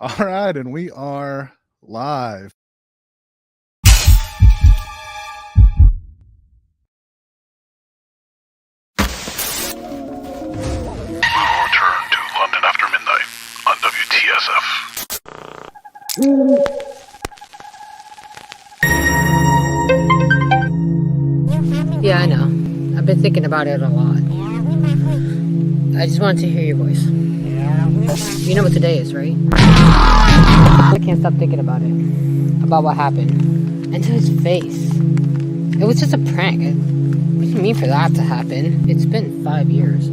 All right, and we are live. We will return to London after midnight on WTSF. Yeah, I know. I've been thinking about it a lot. I just wanted to hear your voice. You know what today is, right? I can't stop thinking about it. About what happened. And to his face. It was just a prank. What do you mean for that to happen? It's been 5 years.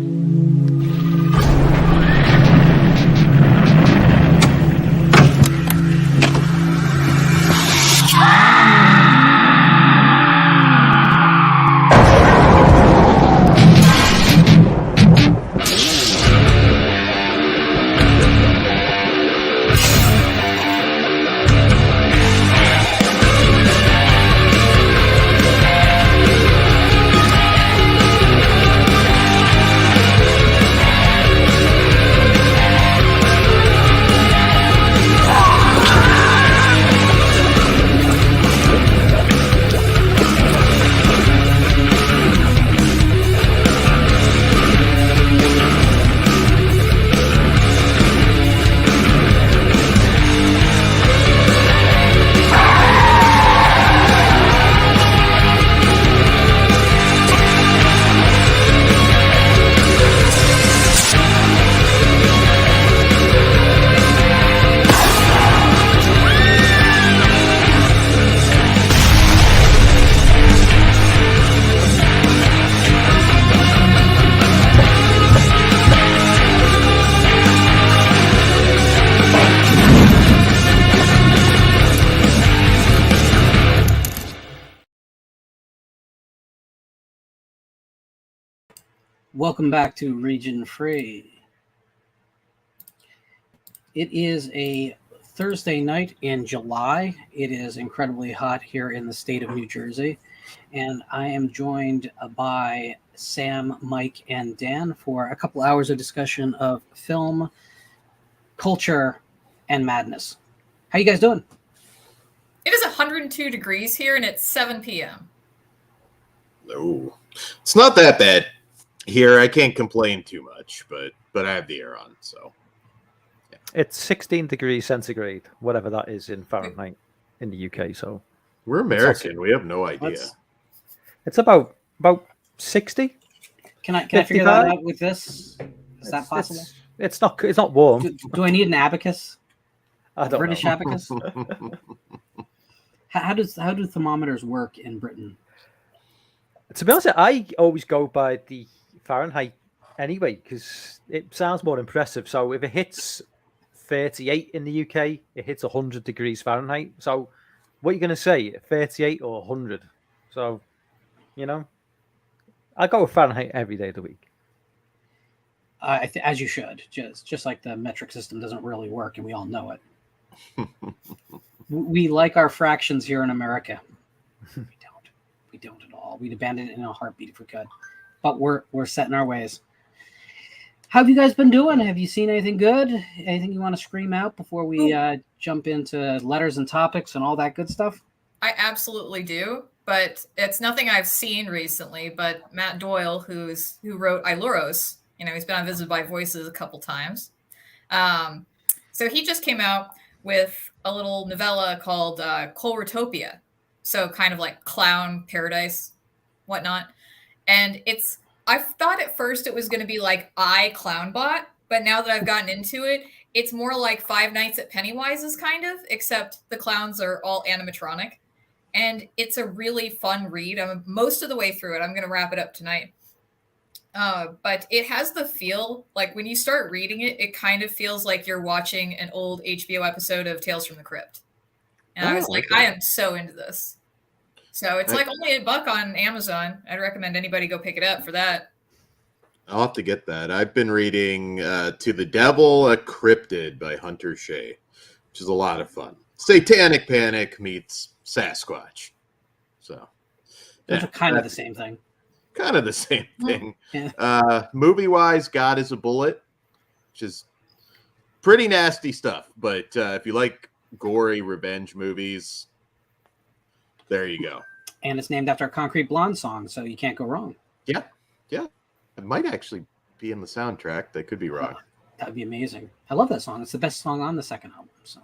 Welcome back to Regionfree. It is a Thursday night in July. It is incredibly hot here in the state of New Jersey. And I am joined by Sam, Mike, and Dan for a couple hours of discussion of film, culture, and madness. How you guys doing? It is 102 degrees here and it's 7 p.m. Oh, it's not that bad. Here, I can't complain too much, but I have the air on, so. Yeah. It's 16 degrees centigrade, whatever that is in Fahrenheit in the UK. So we're American. We have no idea. It's about 60. Can I figure that out with this? Is that possible? It's not warm. Do I need an abacus? I don't British know. abacus? How do thermometers work in Britain? To be honest, I always go by the Fahrenheit anyway because it sounds more impressive. So if it hits 38 in the UK, it hits 100 degrees Fahrenheit. So what are you going to say, 38 or 100? So, I go with Fahrenheit every day of the week. As you should. Just like the metric system doesn't really work, and we all know it. We like our fractions here in America. We don't at all. We'd abandon it in a heartbeat if we could. But we're set in our ways. How have you guys been doing? Have you seen anything good? Anything you want to scream out before we jump into letters and topics and all that good stuff? I absolutely do, but it's nothing I've seen recently. But Matt Doyle, who wrote Iluros, he's been on Visited by Voices a couple times. So he just came out with a little novella called Colratopia. So kind of like clown paradise, whatnot. And I thought at first it was going to be like Clownbot, but now that I've gotten into it, it's more like Five Nights at Pennywise's kind of, except the clowns are all animatronic. And it's a really fun read. I'm most of the way through it. I'm going to wrap it up tonight. But it has the feel, like when you start reading it, it kind of feels like you're watching an old HBO episode of Tales from the Crypt. And I was like, I am so into this. So it's like only $1 on Amazon. I'd recommend anybody go pick it up for that. I'll have to get that. I've been reading To the Devil, a Cryptid by Hunter Shea, which is a lot of fun. Satanic Panic meets Sasquatch. So those are kind of the same thing. Kind of the same thing. Yeah. Movie-wise, God is a Bullet, which is pretty nasty stuff. But if you like gory revenge movies, there you go. And it's named after a Concrete Blonde song, so you can't go wrong. Yeah. It might actually be in the soundtrack. That could be wrong. That'd be amazing. I love that song. It's the best song on the second album. So,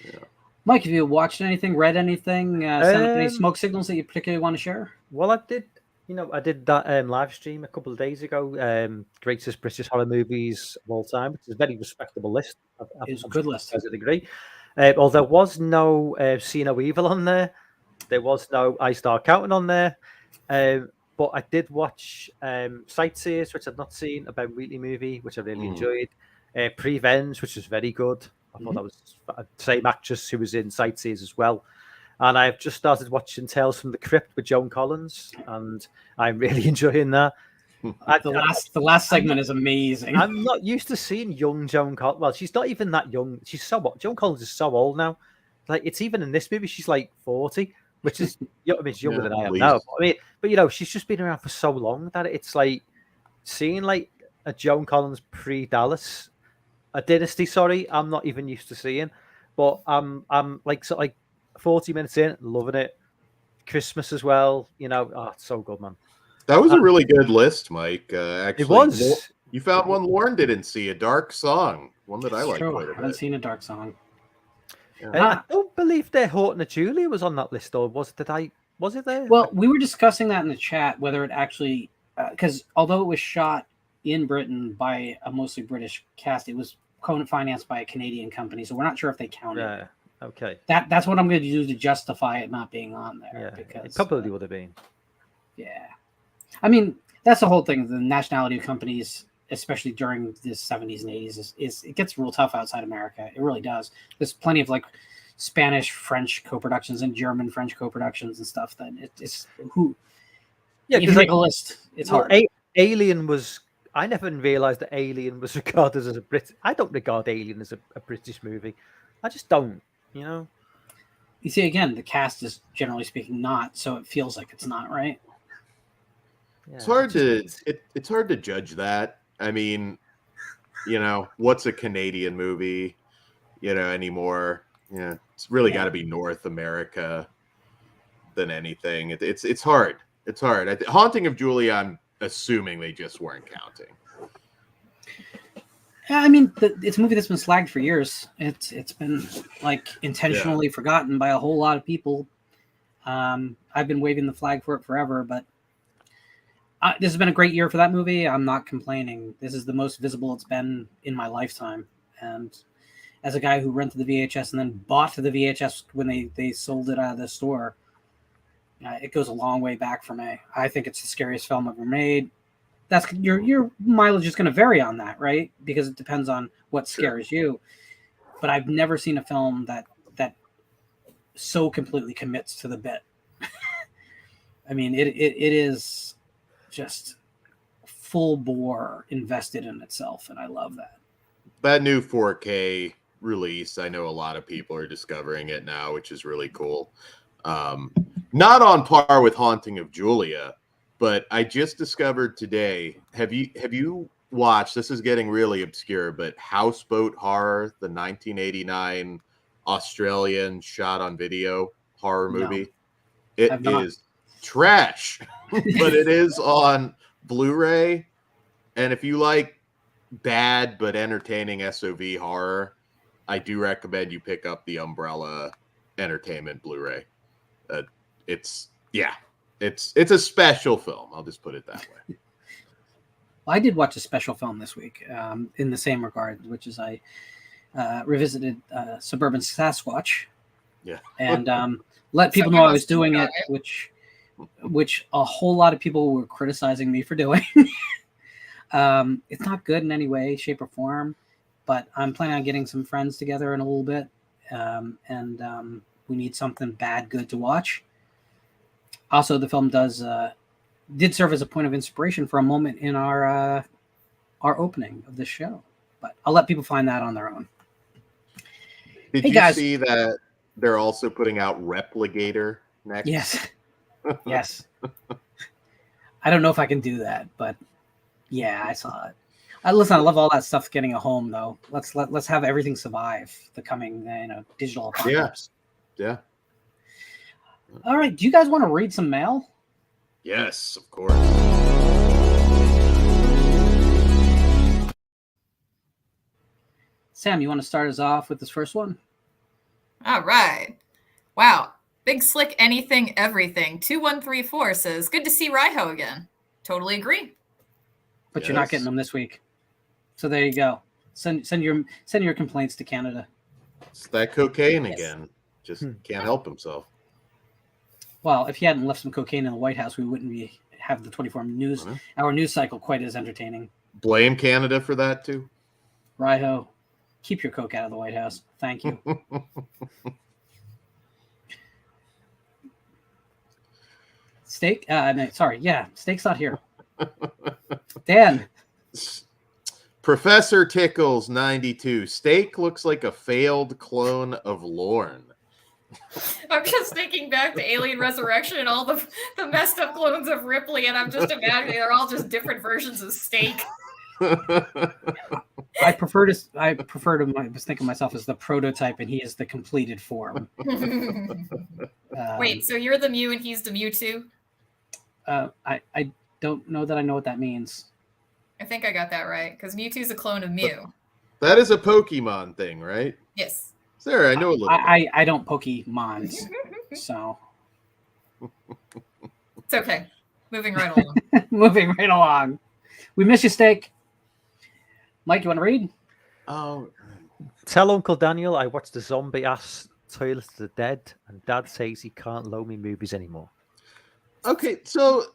Yeah. Mike, have you watched anything, read anything, sent up any smoke signals that you particularly want to share? Well, I did. I did that live stream a couple of days ago. Greatest British horror movies of all time, which is a very respectable list. It's a good list. I would agree. Although there was no See No Evil on there. There was no I Start Counting on there. But I did watch Sightseers, which I've not seen, a Ben Wheatley movie, which I really enjoyed. Prevenge, which was very good. I thought that was the same actress who was in Sightseers as well. And I've just started watching Tales from the Crypt with Joan Collins, and I'm really enjoying that. The last segment is amazing. I'm not used to seeing young Joan Collins. Well, she's not even that young. She's Joan Collins is so old now. Like, it's even in this movie, she's like 40, which is, she's younger than I am now. But she's just been around for so long that it's like seeing like a Joan Collins pre-Dallas, a Dynasty. Sorry, I'm not even used to seeing. But I'm like 40 minutes in, loving it. Christmas as well, it's so good, man. That was a really good list, Mike. Actually, it was. You found one Lorne didn't see, a dark song, one that I like quite a bit. I haven't seen a dark song. I don't believe their Horton and Julia was on that list, or was it there? Well, we were discussing that in the chat, whether it actually, because although it was shot in Britain by a mostly British cast, it was co-financed by a Canadian company, so we're not sure if they counted. Yeah. Okay. That's what I'm going to do to justify it not being on there. Yeah, because it probably would have been. Yeah. I mean, that's the whole thing. The nationality of companies, especially during the 70s and 80s, is it gets real tough outside America. It really does. There's plenty of like Spanish, French co-productions and German, French co-productions and stuff that it's who. Yeah, if you make a list, it's hard. Alien was. I never realized that Alien was regarded as a Brit. I don't regard Alien as a British movie. I just don't. You see, again, the cast is generally speaking not, so it feels like it's not, right? Yeah, it's hard to judge that. I mean, what's a Canadian movie, anymore? Yeah, it's really got to be North America than anything. It's hard. It's hard. Haunting of Julia, I'm assuming they just weren't counting. Yeah, I mean, it's a movie that's been slagged for years. It's been like intentionally forgotten by a whole lot of people. I've been waving the flag for it forever, but this has been a great year for that movie. I'm not complaining. This is the most visible it's been in my lifetime. And as a guy who rented the VHS and then bought the VHS when they sold it out of the store, it goes a long way back for me. I think it's the scariest film ever made. That's your mileage is going to vary on that, right? Because it depends on what scares you. But I've never seen a film that so completely commits to the bit. I mean, it is just full bore invested in itself, and I love that. That new 4K release, I know a lot of people are discovering it now, which is really cool. Not on par with Haunting of Julia, but I just discovered today. Have you watched? This is getting really obscure, but Houseboat Horror, the 1989 Australian shot on video horror movie. No, it is trash, but it is on Blu-ray. And if you like bad but entertaining SOV horror, I do recommend you pick up the Umbrella Entertainment Blu-ray. It's a special film. I'll just put it that way. Well, I did watch a special film this week in the same regard, which is I revisited Suburban Sasquatch. Yeah. And let people know I was doing it, which a whole lot of people were criticizing me for doing. It's not good in any way, shape, or form, but I'm planning on getting some friends together in a little bit, and we need something bad good to watch. Also, the film did serve as a point of inspiration for a moment in our opening of the show, but I'll let people find that on their own. Did you see that they're also putting out Replicator next? Yes. Yes. I don't know if I can do that, but yeah, I saw it. Listen, I love all that stuff getting a home, though. Let's have everything survive the coming, digital apocalypse. Yeah. All right. Do you guys want to read some mail? Yes, of course. Sam, you want to start us off with this first one? All right. Wow. Big Slick Anything Everything 2134 says, good to see Raiho again. Totally agree. But you're not getting them this week. So there you go. Send your complaints to Canada. It's that cocaine again. Just can't help himself. Well, if he hadn't left some cocaine in the White House, we wouldn't have the 24 news, our news cycle quite as entertaining. Blame Canada for that too. Raiho, keep your coke out of the White House. Thank you. Steak? Steak's not here. Dan. Professor Tickles 92. Steak looks like a failed clone of Lorne. I'm just thinking back to Alien Resurrection and all the messed up clones of Ripley, and I'm just imagining they're all just different versions of Steak. I was thinking of myself as the prototype, and he is the completed form. Wait, so you're the Mew and he's the Mewtwo? I don't know that I know what that means. I think I got that right, because Mewtwo's a clone of Mew. That is a Pokemon thing, right? Yes. Sarah, I know a little bit. I don't Pokemons, so. It's okay. Moving right along. Moving right along. We miss you, Steak. Mike, you want to read? Oh. Tell Uncle Daniel I watched the zombie-ass Toilet of the Dead, and Dad says he can't loan me movies anymore. Okay, so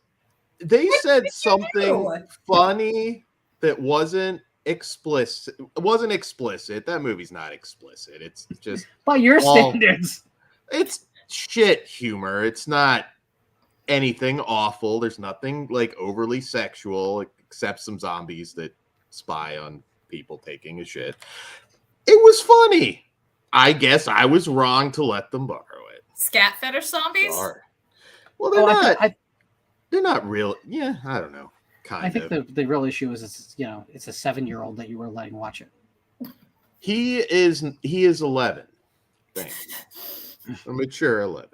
they said something funny that wasn't explicit. It wasn't explicit. That movie's not explicit. It's just by your standards. It's shit humor. It's not anything awful. There's nothing like overly sexual except some zombies that spy on people taking a shit. It was funny. I guess I was wrong to let them borrow it. Scat fetish zombies? Sorry. Well, they're not. They're not real. Yeah, I don't know. I think the real issue is it's a 7-year-old that you were letting watch it. He is 11. Thanks. A mature 11.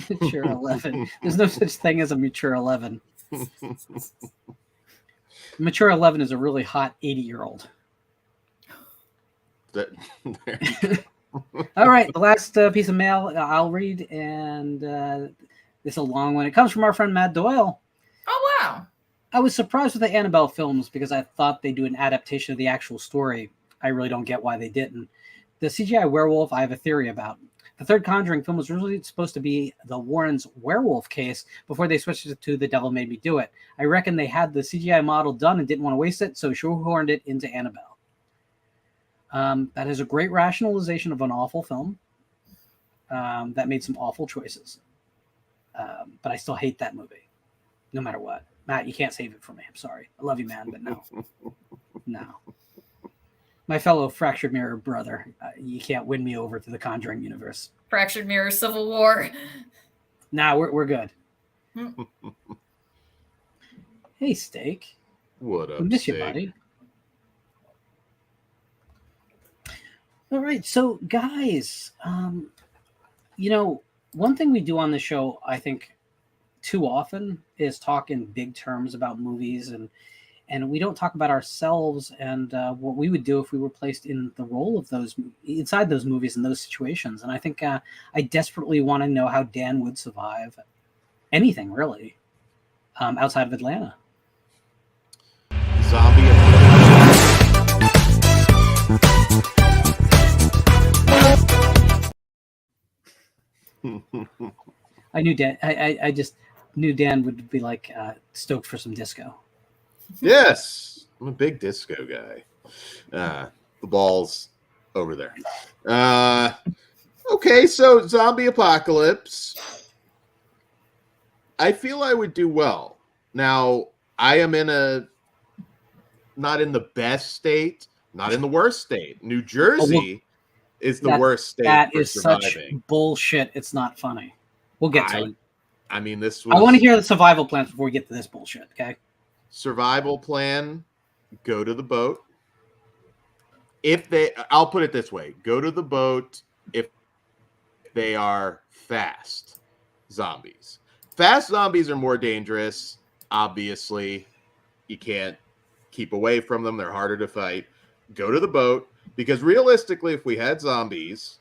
Mature 11. There's no such thing as a mature 11. Mature 11 is a really hot 80-year-old. All right, the last piece of mail I'll read, and this is a long one. It comes from our friend Matt Doyle. Oh, wow. I was surprised with the Annabelle films because I thought they'd do an adaptation of the actual story. I really don't get why they didn't. The CGI werewolf, I have a theory about. The third Conjuring film was originally supposed to be the Warrens' werewolf case before they switched it to The Devil Made Me Do It. I reckon they had the CGI model done and didn't want to waste it, so shoehorned it into Annabelle. That is a great rationalization of an awful film that made some awful choices. But I still hate that movie. No matter what. Matt, you can't save it for me. I'm sorry. I love you, man, but no. No. My fellow Fractured Mirror brother, you can't win me over to the Conjuring universe. Fractured Mirror Civil War. Nah, we're good. Hey, Steak. What up, We miss you, Steak? buddy. All right, so guys, one thing we do on the show, I think, too often is talk in big terms about movies, and we don't talk about ourselves and what we would do if we were placed in the role of inside those movies in those situations. And I think I desperately want to know how Dan would survive anything really outside of Atlanta. Zombie. I knew Dan. I just knew Dan would be like stoked for some disco. Yes, I'm a big disco guy. The ball's over there. Okay, so zombie apocalypse. I feel I would do well. Now, I am not in the best state, not in the worst state. New Jersey is the worst state That for is surviving. such bullshit. It's not funny. We'll get to it. I mean, this was... I want to hear the survival plans before we get to this bullshit, okay? Survival plan, go to the boat. I'll put it this way, go to the boat if they are fast zombies. Fast zombies are more dangerous, obviously. You can't keep away from them. They're harder to fight. Go to the boat, because realistically, if we had zombies,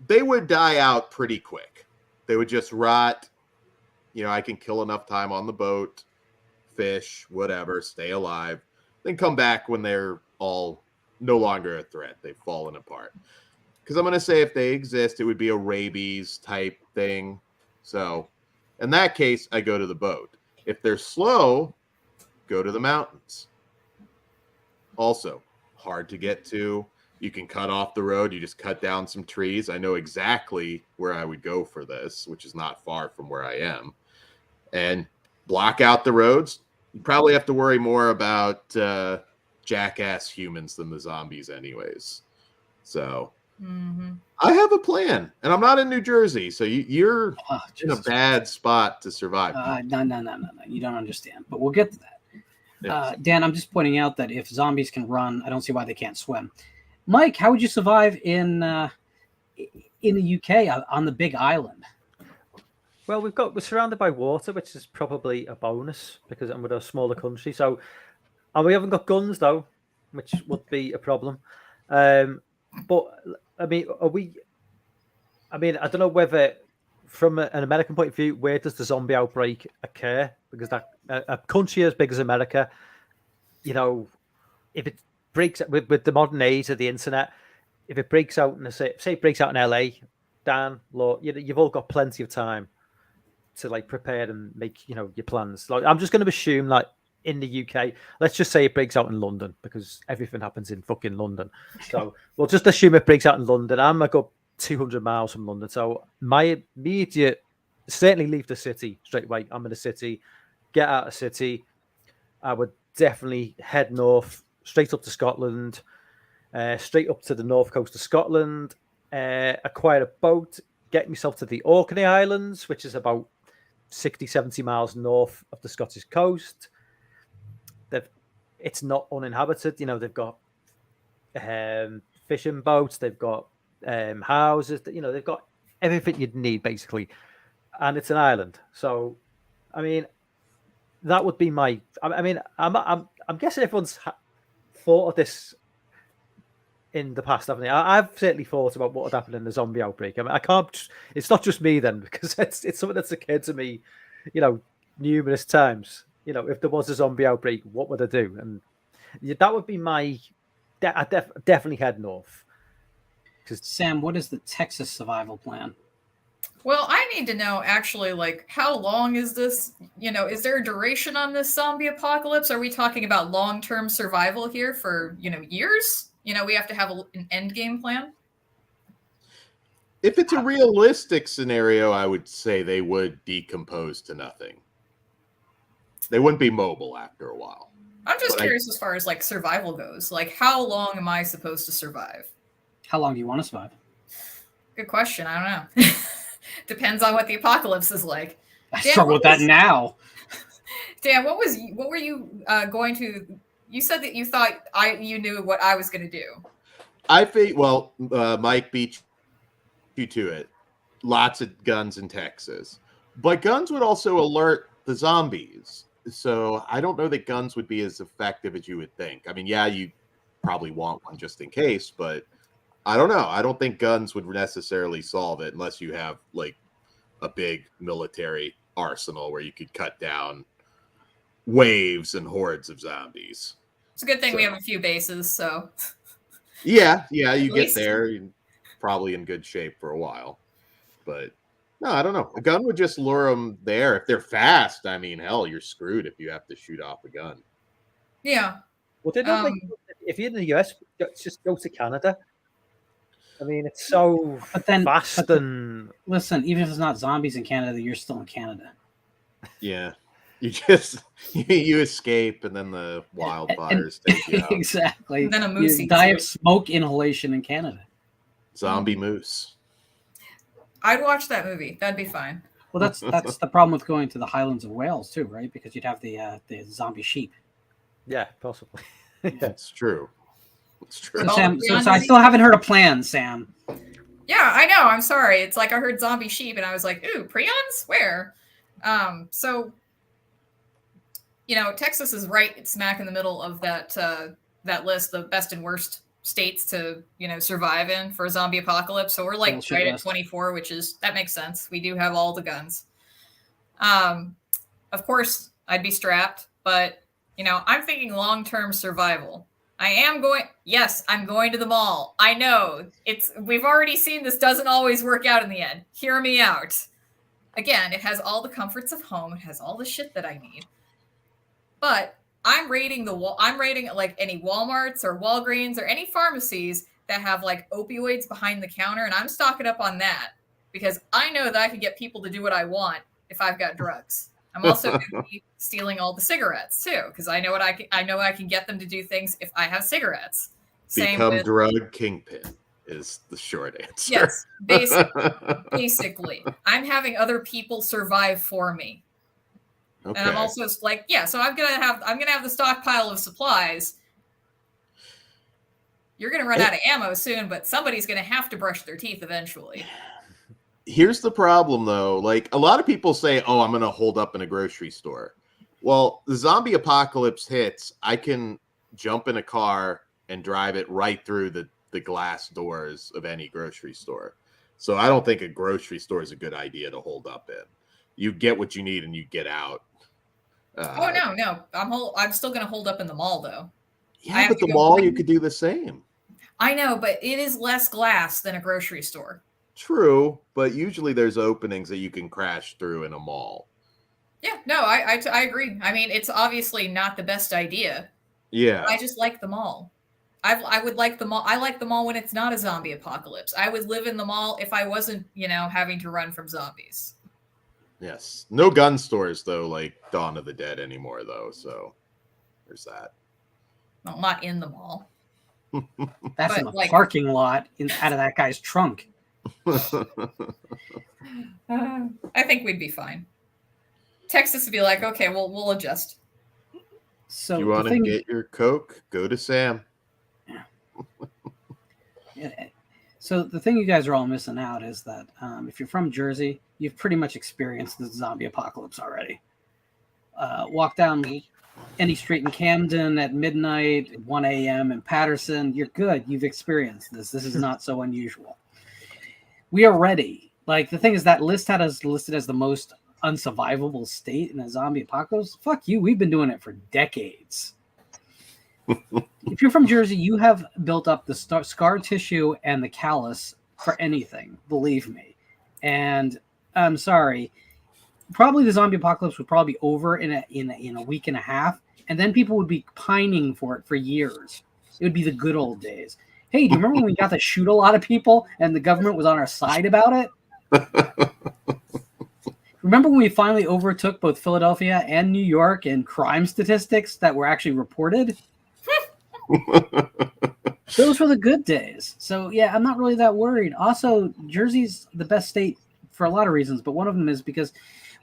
they would die out pretty quick. They would just rot. I can kill enough time on the boat, fish, whatever, stay alive, then come back when they're all no longer a threat. They've fallen apart. Because I'm going to say if they exist, it would be a rabies type thing. So in that case, I go to the boat. If they're slow, go to the mountains. Also, hard to get to. You can cut off the road. You just cut down some trees. I know exactly where I would go for this, which is not far from where I am. And block out the roads. You probably have to worry more about jackass humans than the zombies anyways. So I have a plan. And I'm not in New Jersey, so you're in a bad spot to survive. No. You don't understand. But we'll get to that. Dan, I'm just pointing out that if zombies can run, I don't see why they can't swim. Mike, how would you survive in the UK on the big island? Well, we're surrounded by water, which is probably a bonus because we're a smaller country. So, and we haven't got guns though, which would be a problem. But I mean, I don't know whether, from an American point of view, where does the zombie outbreak occur? Because that a country as big as America, if it breaks with the modern age of the internet, if it breaks out in say it breaks out in LA, Dan, Lord, you've all got plenty of time to prepare and make your plans. I'm just going to assume in the UK, let's just say it breaks out in London because everything happens in fucking London. So we'll just assume it breaks out in London. I'm like up 200 miles from London, so my immediate certainly leave the city straight away. I'm in the city, get out of the city. I would definitely head north, straight up to Scotland, straight up to the north coast of Scotland, acquire a boat, get myself to the Orkney Islands, which is about 60, 70 miles north of the Scottish coast. It's not uninhabited. They've got fishing boats, they've got houses, they've got everything you'd need basically. And it's an island. So, that would be my. I'm guessing everyone's thought of this in the past, haven't they? I've certainly thought about what would happen in the zombie outbreak. I can't. It's not just me then, because it's something that's occurred to me, numerous times. If there was a zombie outbreak, what would I do? And that would be my. I definitely head north. Sam, what is the Texas survival plan? Well, I need to know actually, how long is this? Is there a duration on this zombie apocalypse? Are we talking about long-term survival here for, years? We have to have an end game plan. If it's a realistic scenario, I would say they would decompose to nothing. They wouldn't be mobile after a while. I'm just curious as far as survival goes. How long am I supposed to survive? How long do you want to survive? Good question. I don't know. Depends on what the apocalypse is like. I struggle with that now. Dan, what were you going to? You said that you thought you knew what I was going to do. I think. Well, Mike beat you to it. Lots of guns in Texas, but guns would also alert the zombies. So I don't know that guns would be as effective as you would think. Yeah, you probably want one just in case, but I don't know. I don't think guns would necessarily solve it unless you have a big military arsenal where you could cut down waves and hordes of zombies. It's a good thing we have a few bases, so. Yeah, you get there. You're probably in good shape for a while. But no, I don't know. A gun would just lure them there. If they're fast, hell, you're screwed if you have to shoot off a gun. Yeah. Well, if you're in the US, just go to Canada. It's so fast and... Listen, even if it's not zombies in Canada, you're still in Canada. Yeah. You just... you escape, and then the wildfires take you out. Exactly. And then a moose you die of smoke inhalation in Canada. Zombie moose. I'd watch that movie. That'd be fine. Well, that's the problem with going to the Highlands of Wales, too, right? Because you'd have the zombie sheep. Yeah, possibly. That's true. It's true. So, Well, Sam, beyond so I still haven't heard a plan, Sam. Yeah, I know. I'm sorry. It's like I heard zombie sheep and I was like, ooh, prions? Where? So, Texas is right smack in the middle of that list, the best and worst states to, survive in for a zombie apocalypse. So we're like Bullshit right at list. 24, that makes sense. We do have all the guns. Of course, I'd be strapped, but, I'm thinking long-term survival. I'm going to the mall. I know we've already seen this doesn't always work out in the end. Hear me out. Again, it has all the comforts of home. It has all the shit that I need. But I'm rating like any Walmarts or Walgreens or any pharmacies that have like opioids behind the counter, and I'm stocking up on that because I know that I can get people to do what I want if I've got drugs. I'm also going to be stealing all the cigarettes too, because I know I can get them to do things if I have cigarettes. Become drug kingpin is the short answer. Yes, basically, I'm having other people survive for me, Okay. and I'm also like, so I'm gonna have the stockpile of supplies. You're gonna run out of ammo soon, but somebody's gonna have to brush their teeth eventually. Here's the problem, though. Like, a lot of people say, oh, I'm going to hold up in a grocery store. Well, the zombie apocalypse hits, I can jump in a car and drive it right through the glass doors of any grocery store. So I don't think a grocery store is a good idea to hold up in. You get what you need and you get out. No. I'm still going to hold up in the mall, though. Yeah, but the mall, you could do the same. I know, but it is less glass than a grocery store. True, but usually there's openings that you can crash through in a mall. Yeah, no, I agree. I mean, it's obviously not the best idea. Yeah. I just like the mall. I would like the mall. I like the mall when it's not a zombie apocalypse. I would live in the mall if I wasn't, having to run from zombies. Yes. No gun stores, though, like Dawn of the Dead anymore, though. So there's that. Well, not in the mall. That's in the parking lot out of that guy's trunk. I think we'd be fine. Texas would be like, okay, we'll adjust. So you want to get your Coke? Go to Sam. Yeah. So the thing you guys are all missing out is that if you're from Jersey, you've pretty much experienced the zombie apocalypse already. Walk down any street in Camden at midnight, 1 a.m. in Patterson, you're good. You've experienced this. This is not so unusual. We are ready. Like, the thing is, that list had us listed as the most unsurvivable state in a zombie apocalypse. Fuck you. We've been doing it for decades. If you're from Jersey, you have built up the scar tissue and the callus for anything, believe me. And I'm sorry, probably the zombie apocalypse would probably be over in a week and a half, and then people would be pining for it for years. It would be the good old days. Hey, do you remember when we got to shoot a lot of people and the government was on our side about it? Remember when we finally overtook both Philadelphia and New York in crime statistics that were actually reported? Those were the good days. So, yeah, I'm not really that worried. Also, Jersey's the best state for a lot of reasons, but one of them is because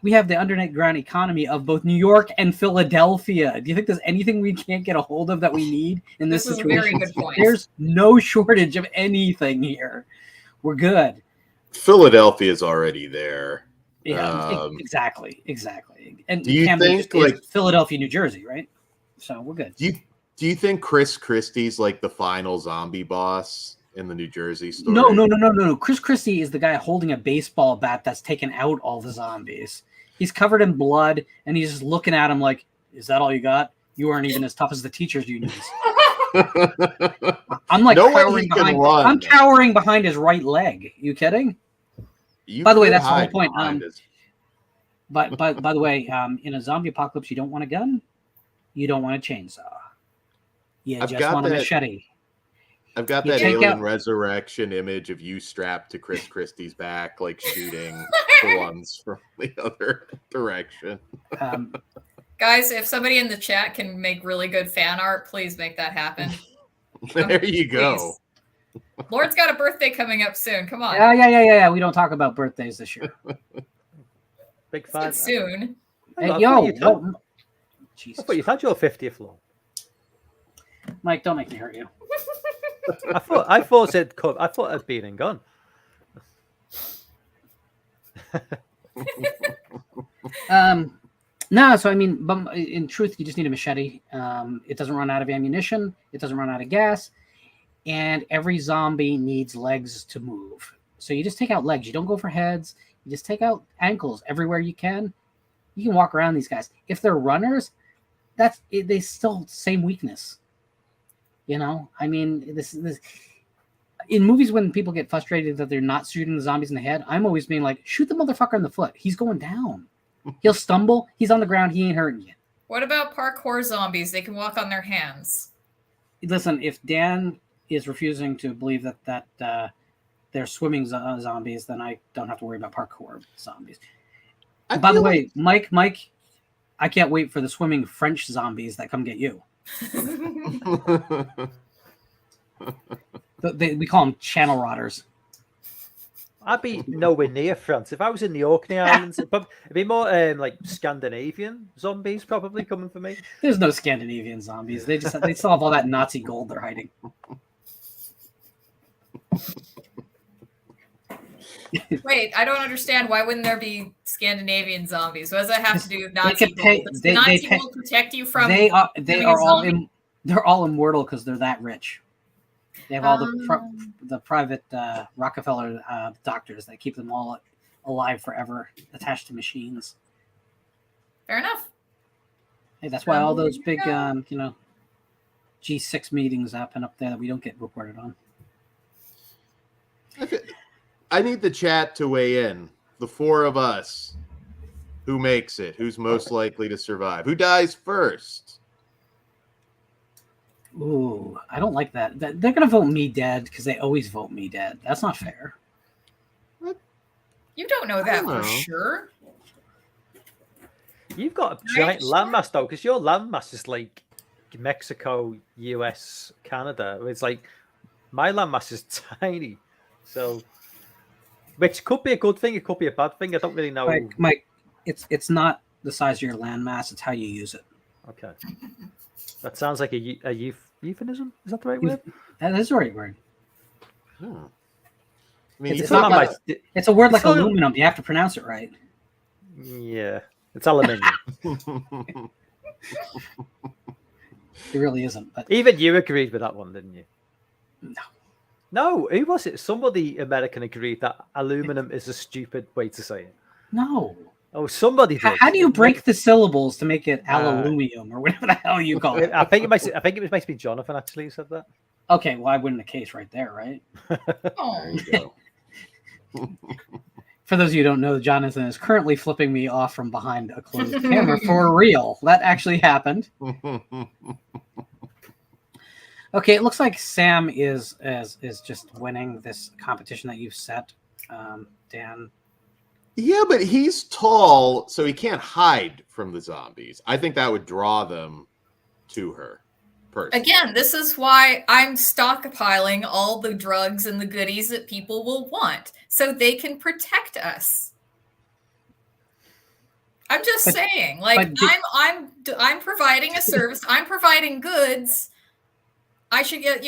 we have the underground economy of both New York and Philadelphia. Do you think there's anything we can't get a hold of that we need in this situation? Is a very good point. There's no shortage of anything here. We're good. Philadelphia is already there. Yeah, exactly. And do you Camden think like Philadelphia, New Jersey, right? So we're good. Do you think Chris Christie's like the final zombie boss in the New Jersey story? No. Chris Christie is the guy holding a baseball bat that's taken out all the zombies. He's covered in blood, and he's just looking at him like, "Is that all you got? You aren't even as tough as the teachers' unions." I'm like cowering behind his right leg. You kidding? By the way, that's the whole point. But by the way, in a zombie apocalypse, you don't want a gun. You don't want a chainsaw. You just want a machete. I've got that Alien Resurrection image of you strapped to Chris Christie's back, like shooting the ones from the other direction. Guys, if somebody in the chat can make really good fan art, please make that happen. There you go. Lord's got a birthday coming up soon. Come on. Yeah. We don't talk about birthdays this year. Big fan. Soon. Hey, I thought Jesus. you had your 50th, Lord. Mike, don't make me hurt you. I thought it'd been and gone. No, so I mean, but in truth, you just need a machete. It doesn't run out of ammunition. It doesn't run out of gas. And every zombie needs legs to move. So you just take out legs. You don't go for heads. You just take out ankles everywhere you can. You can walk around these guys. If they're runners, they still same weakness. You know, I mean, this in movies when people get frustrated that they're not shooting the zombies in the head, I'm always being like, shoot the motherfucker in the foot. He's going down. He'll stumble. He's on the ground. He ain't hurting you. What about parkour zombies? They can walk on their hands. Listen, if Dan is refusing to believe that they're swimming zombies, then I don't have to worry about parkour zombies. By the way, Mike, I can't wait for the swimming French zombies that come get you. We call them channel rotters. I'd be nowhere near France. If I was in the Orkney Islands, it'd be more like Scandinavian zombies probably coming for me. There's no Scandinavian zombies. They still have all that Nazi gold they're hiding. Wait, I don't understand. Why wouldn't there be Scandinavian zombies? What does that have to do with Nazi gold? Does the Nazi gold protect you from? They are all immortal because they're that rich. They have all the private Rockefeller doctors that keep them all alive forever, attached to machines. Fair enough. Hey, that's why all those big, G6 meetings happen up there that we don't get reported on. I need the chat to weigh in. The four of us. Who makes it? Who's most likely to survive? Who dies first? Ooh, I don't like that. They're going to vote me dead because they always vote me dead. That's not fair. What? You don't know that for sure. You've got a giant landmass, though, because your landmass is like Mexico, US, Canada. It's like my landmass is tiny. So, which could be a good thing. It could be a bad thing. I don't really know. Mike, it's not the size of your landmass. It's how you use it. Okay. That sounds like a euphemism. Is that the right word? That is the right word. I mean, it's a word like aluminum. You have to pronounce it right. Yeah, it's aluminium. It really isn't. But even you agreed with that one, didn't you? No, who was it? Somebody American agreed that aluminum is a stupid way to say it. No. Oh, somebody did. How do you break the syllables to make it aluminum or whatever the hell you call it? I think it might be Jonathan actually who said that. Okay, well, I win the case right there, right? Oh. There you go. For those of you who don't know, Jonathan is currently flipping me off from behind a closed camera for real. That actually happened. Okay, it looks like Sam is just winning this competition that you've set, Dan. Yeah, but he's tall, so he can't hide from the zombies. I think that would draw them to her. Personally. Again, this is why I'm stockpiling all the drugs and the goodies that people will want, so they can protect us. I'm just saying, like, I'm providing a service. I'm providing goods. I should get,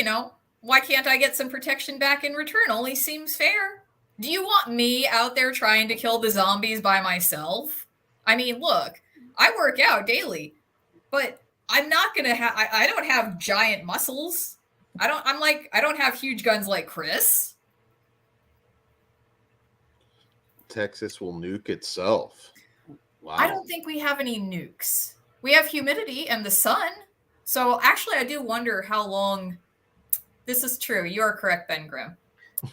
why can't I get some protection back in return? Only seems fair. Do you want me out there trying to kill the zombies by myself? I mean, look, I work out daily, but I'm not going to have, I don't have giant muscles. I don't have huge guns like Chris. Texas will nuke itself. Wow. I don't think we have any nukes. We have humidity and the sun. So actually, I do wonder how long this is true. You are correct, Ben Grimm.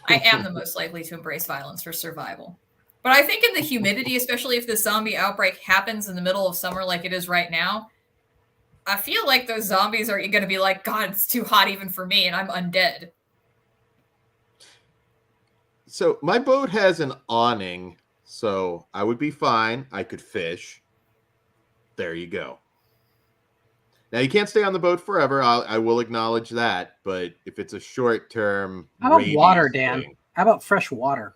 I am the most likely to embrace violence for survival. But I think in the humidity, especially if the zombie outbreak happens in the middle of summer like it is right now, I feel like those zombies are going to be like, God, it's too hot even for me, and I'm undead. So my boat has an awning, so I would be fine. I could fish. There you go. Now, you can't stay on the boat forever. I will acknowledge that. But if it's a short-term... How about water, Dan? How about fresh water?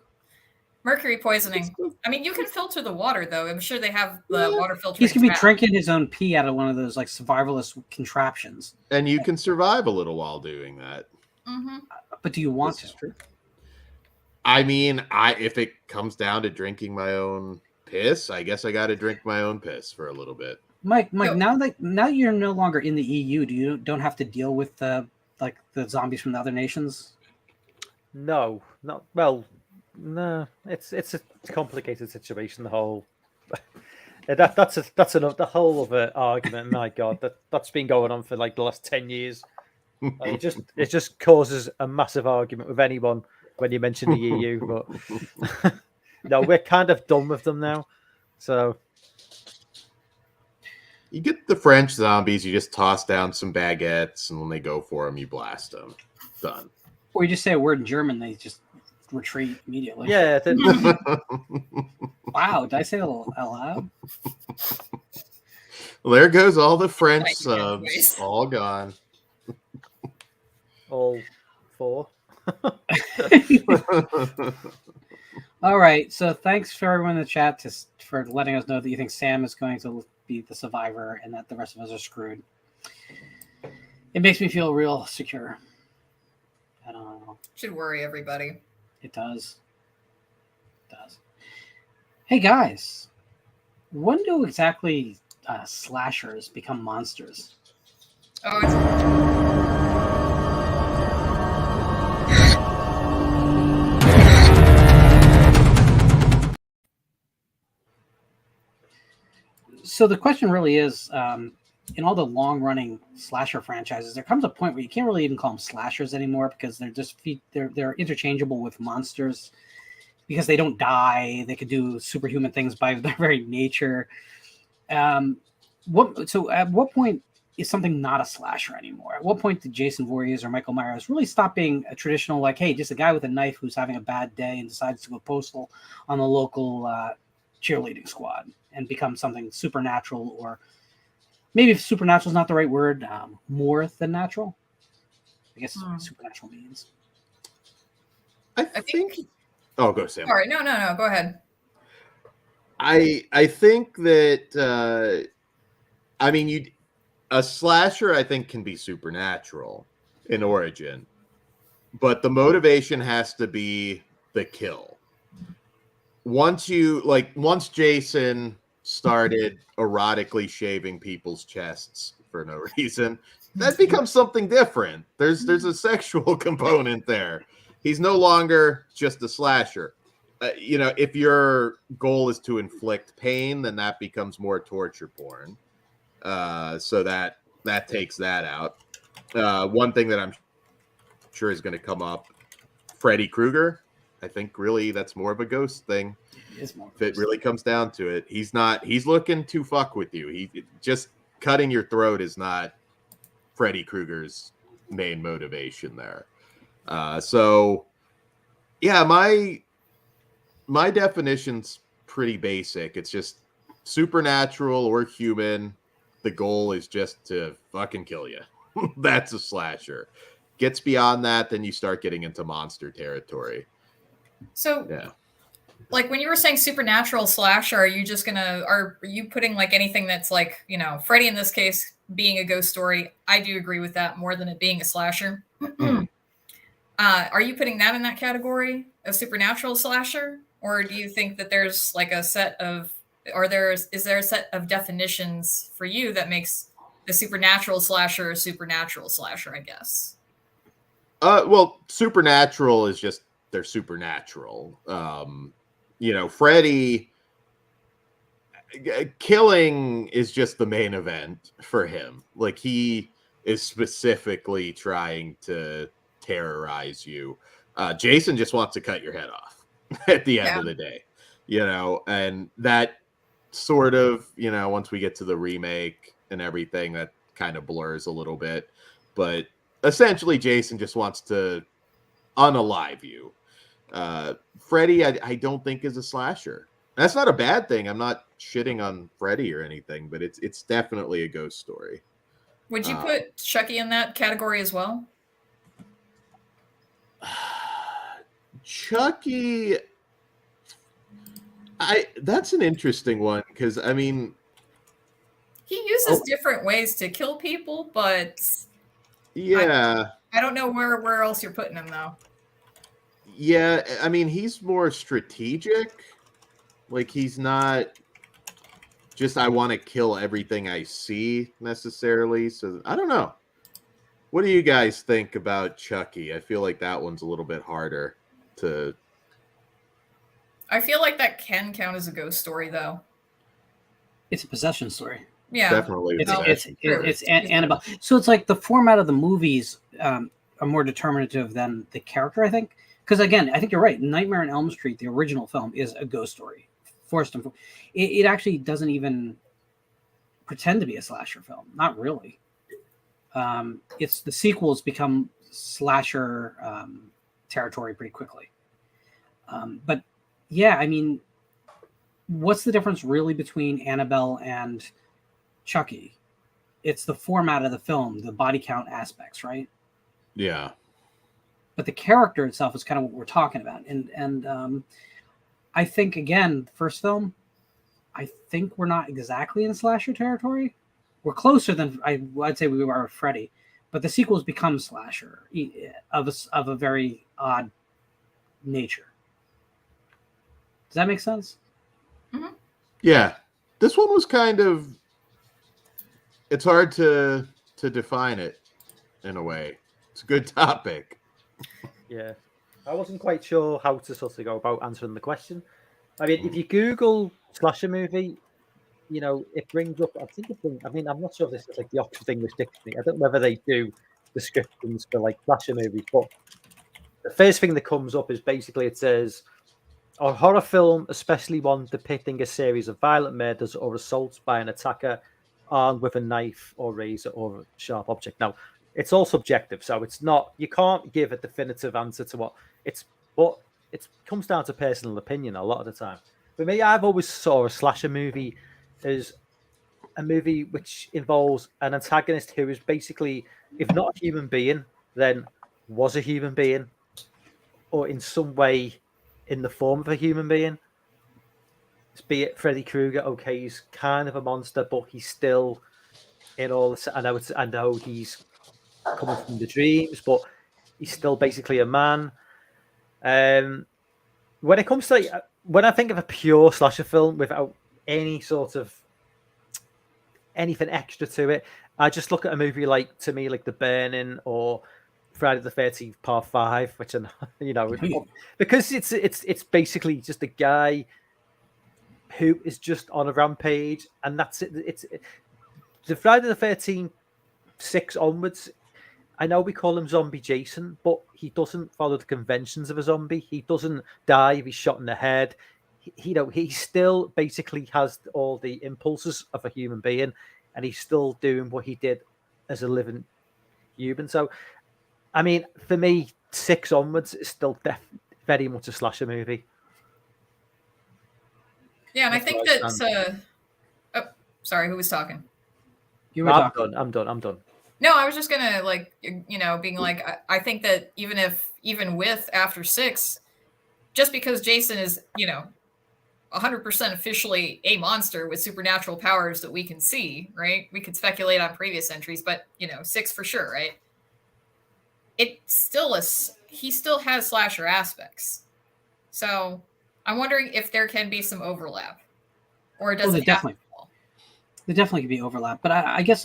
Mercury poisoning. I mean, you can filter the water, though. I'm sure they have the water filtering. He's gonna be tab. drinking his own pee out of one of those like survivalist contraptions. And you can survive a little while doing that. Mhm. But do you want This is to? true. I mean, if it comes down to drinking my own piss, I guess I got to drink my own piss for a little bit. Mike, No. now you're no longer in the EU. Don't have to deal with like the zombies from the other nations? No, not well. No, it's a complicated situation. The whole that's another the whole of an argument. My God, that's been going on for like the last 10 years. Like, it just causes a massive argument with anyone when you mention the EU. But no, we're kind of done with them now. So You get the French zombies, you just toss down some baguettes, and when they go for them, you blast them. Done. Or you just say a word in German, they just retreat immediately. yeah, Wow, did I say that out loud? Well, there goes all the French Like, subs, anyways. all gone. all four. All right. So thanks for everyone in the chat for letting us know that you think Sam is going to be the survivor and that the rest of us are screwed. It makes me feel real secure. I don't know. Should worry everybody. It does. It does. Hey guys, when do exactly slashers become monsters? Oh, it's So the question really is, in all the long-running slasher franchises, there comes a point where you can't really even call them slashers anymore because they're interchangeable with monsters because they don't die. They could do superhuman things by their very nature. At what point is something not a slasher anymore? At what point did Jason Voorhees or Michael Myers really stop being a traditional, like, hey, just a guy with a knife who's having a bad day and decides to go postal on the local cheerleading squad and become something supernatural, or maybe if supernatural is not the right word, more than natural? I guess supernatural means. I think. Oh, go Sam. all right. No. Go ahead. I think that I mean a slasher I think can be supernatural in origin, but the motivation has to be the kill. Once Jason started erotically shaving people's chests for no reason, that becomes something different. There's a sexual component there. He's no longer just a slasher. If your goal is to inflict pain, then that becomes more torture porn. So that takes that out. One thing that I'm sure is going to come up, Freddy Krueger. I think really that's more of a ghost thing. If it really comes down to it, he's looking to fuck with you. Just cutting your throat is not Freddy Krueger's main motivation there. So yeah, my definition's pretty basic. It's just supernatural or human. The goal is just to fucking kill you. That's a slasher. Gets beyond that, then you start getting into monster territory. So, yeah. Like when you were saying supernatural slasher, are you putting like anything that's like, Freddy in this case being a ghost story? I do agree with that more than it being a slasher. Are you putting that in that category of supernatural slasher? Or do you think that there's like is there a set of definitions for you that makes the supernatural slasher a supernatural slasher, I guess? Well, supernatural is just they're supernatural. Freddy killing is just the main event for him. Like he is specifically trying to terrorize you. Jason just wants to cut your head off at the end of the day, and that sort of, once we get to the remake and everything, that kind of blurs a little bit, but essentially Jason just wants to unalive you. Freddy, I don't think is a slasher. That's not a bad thing. I'm not shitting on Freddy or anything, but it's definitely a ghost story. Would you put Chucky in that category as well? Chucky, That's an interesting one because I mean, He uses different ways to kill people, but yeah, I don't know where else you're putting him though. yeah. I mean, he's more strategic. Like he's not just I want to kill everything I see necessarily. So I don't know. What do you guys think about Chucky? I feel like that one's a little bit harder to. I feel like that can count as a ghost story though. It's a possession story. Yeah, Definitely. It's Annabelle. So it's like the format of the movies are more determinative than the character, I think. Because again, I think you're right. Nightmare on Elm Street, the original film, is a ghost story. It actually doesn't even pretend to be a slasher film. Not really. It's the sequels become slasher territory pretty quickly. But yeah, I mean, what's the difference really between Annabelle and Chucky? It's the format of the film, the body count aspects, right? Yeah. But the character itself is kind of what we're talking about. And I think, again, the first film, I think we're not exactly in slasher territory. We're closer than I'd say we were with Freddy. But the sequels become slasher of a very odd nature. Does that make sense? Mm-hmm. Yeah. This one was kind of. It's hard to define it in a way. It's a good topic. Yeah. I wasn't quite sure how to sort of go about answering the question. I mean, if you Google slasher movie, you know, it brings up, I'm not sure if this is like the Oxford English Dictionary. I don't know whether they do descriptions for like slasher movies, but the first thing that comes up is basically it says, a horror film, especially one depicting a series of violent murders or assaults by an attacker armed with a knife or razor or a sharp object. Now, it's all subjective, so it's not, you can't give a definitive answer to what it's, but it comes down to personal opinion a lot of the time. For me, I've always saw a slasher movie as a movie which involves an antagonist who is basically, if not a human being, then was a human being, or in some way in the form of a human being. Be it Freddy Krueger, okay, he's kind of a monster, but he's still in all this. I know he's coming from the dreams, but he's still basically a man. When it comes to when I think of a pure slasher film without any sort of anything extra to it, I just look at a movie like The Burning or Friday the 13th Part 5, which because it's basically just a guy who is just on a rampage, and that's it. It's the Friday the 13th 6 onwards. I know we call him Zombie Jason, but he doesn't follow the conventions of a zombie. He doesn't die if he's shot in the head. He still basically has all the impulses of a human being, and he's still doing what he did as a living human. So, I mean, for me, 6 onwards is still very much a slasher movie. Yeah, and I think that. Oh, sorry, who was talking? You were talking. I'm done. No, I was just gonna being like, I think that even with after 6, just because Jason is 100% officially a monster with supernatural powers that we can see, right? We could speculate on previous entries, but 6 for sure, right? He still has slasher aspects, so I'm wondering if there can be some overlap, or does it definitely? There definitely could be overlap, but I guess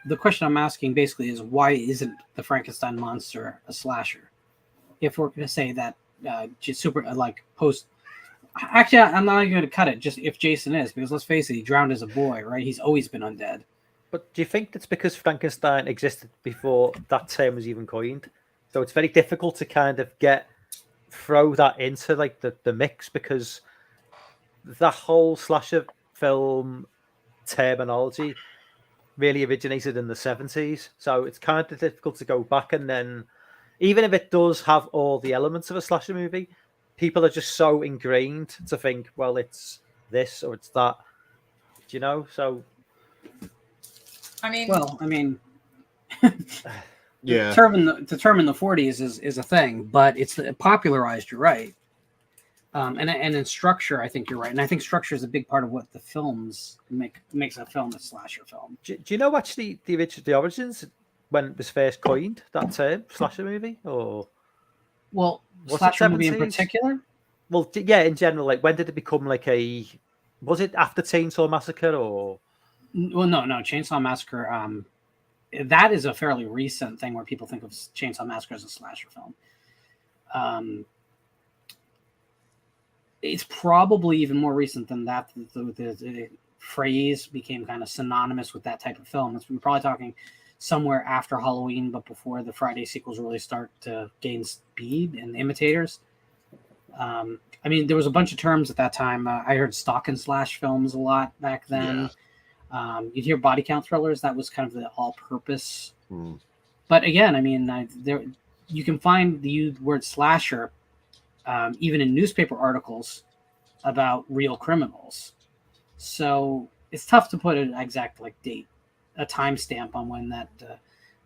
the question I'm asking basically is, why isn't the Frankenstein monster a slasher? If we're going to say that actually, I'm not even going to cut it. Just if Jason is, because let's face it, he drowned as a boy, right? He's always been undead. But do you think that's because Frankenstein existed before that term was even coined? So it's very difficult to kind of throw that into like the mix, because the whole slasher film terminology really originated in the 70s. So it's kind of difficult to go back, and then even if it does have all the elements of a slasher movie, people are just so ingrained to think, well, it's this or it's that, so yeah, determine the 40s is a thing, but it's popularized, you're right. And in structure, I think you're right, and I think structure is a big part of what the films makes a film a slasher film. Do you know actually the origins when it was first coined, that term, slasher movie, or Well, was it slasher movie in 70s? particular. Well, yeah, in general, like when did it become like a? Was it after Chainsaw Massacre or? Well, no, Chainsaw Massacre. That is a fairly recent thing where people think of Chainsaw Massacre as a slasher film. It's probably even more recent than that. The phrase became kind of synonymous with that type of film. We're probably talking somewhere after Halloween, but before the Friday sequels really start to gain speed and imitators. I mean, there was a bunch of terms at that time. I heard stock and slash films a lot back then. Yeah. You'd hear body count thrillers. That was kind of the all-purpose. But again, I mean, you can find the word slasher even in newspaper articles about real criminals. So it's tough to put an exact date, a timestamp on when that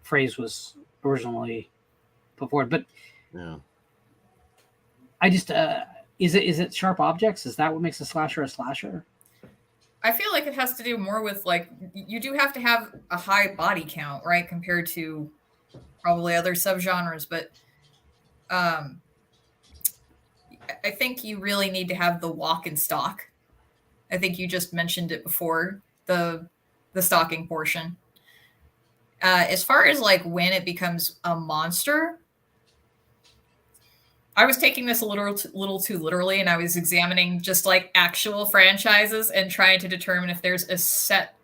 phrase was originally put forward. But yeah, I just is it sharp objects? Is that what makes a slasher a slasher? I feel like it has to do more with you do have to have a high body count, right, compared to probably other subgenres, but I think you really need to have the walk and stalk. I think you just mentioned it before, the stalking portion. As far as when it becomes a monster, I was taking this a little too literally, and I was examining just actual franchises and trying to determine if there's a set,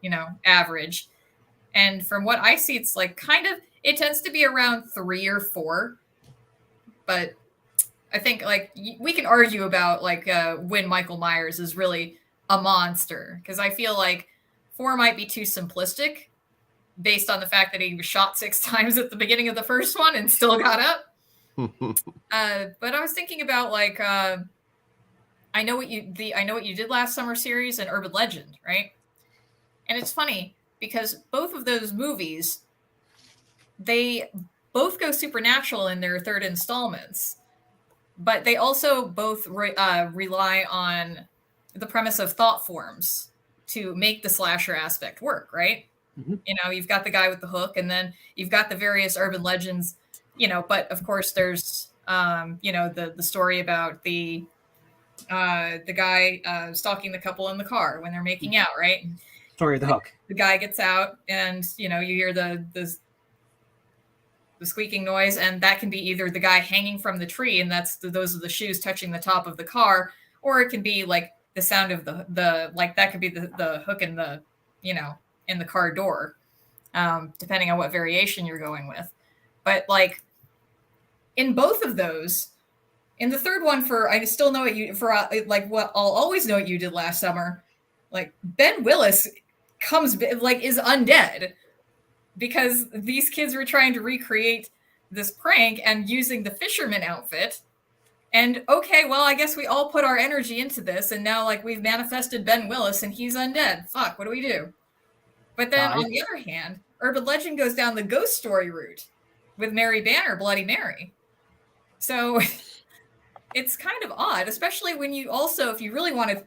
average. And from what I see, it's it tends to be around 3 or 4, but I think we can argue about when Michael Myers is really a monster, because I feel 4 might be too simplistic based on the fact that he was shot 6 times at the beginning of the first one and still got up. But I was thinking about I Know What You Did Last Summer series and Urban Legend, right? And it's funny because both of those movies, they both go supernatural in their third installments. But they also both rely on the premise of thought forms to make the slasher aspect work, right? Mm-hmm. You've got the guy with the hook, and then you've got the various urban legends, but of course there's, the story about the guy stalking the couple in the car when they're making out, right? Story of the hook. The guy gets out, and, you hear the squeaking noise, and that can be either the guy hanging from the tree, and those are the shoes touching the top of the car, or it can be the sound of the that could be the hook in the in the car door, depending on what variation you're going with. But in both of those, in the third one what I'll always know what you did last summer, Ben Willis is undead. Because these kids were trying to recreate this prank and using the fisherman outfit. And okay, well, I guess we all put our energy into this, and now we've manifested Ben Willis and he's undead. Fuck, what do we do? But then on the other hand, Urban Legend goes down the ghost story route with Mary Banner, Bloody Mary. So it's kind of odd, especially when you also, if you really want to,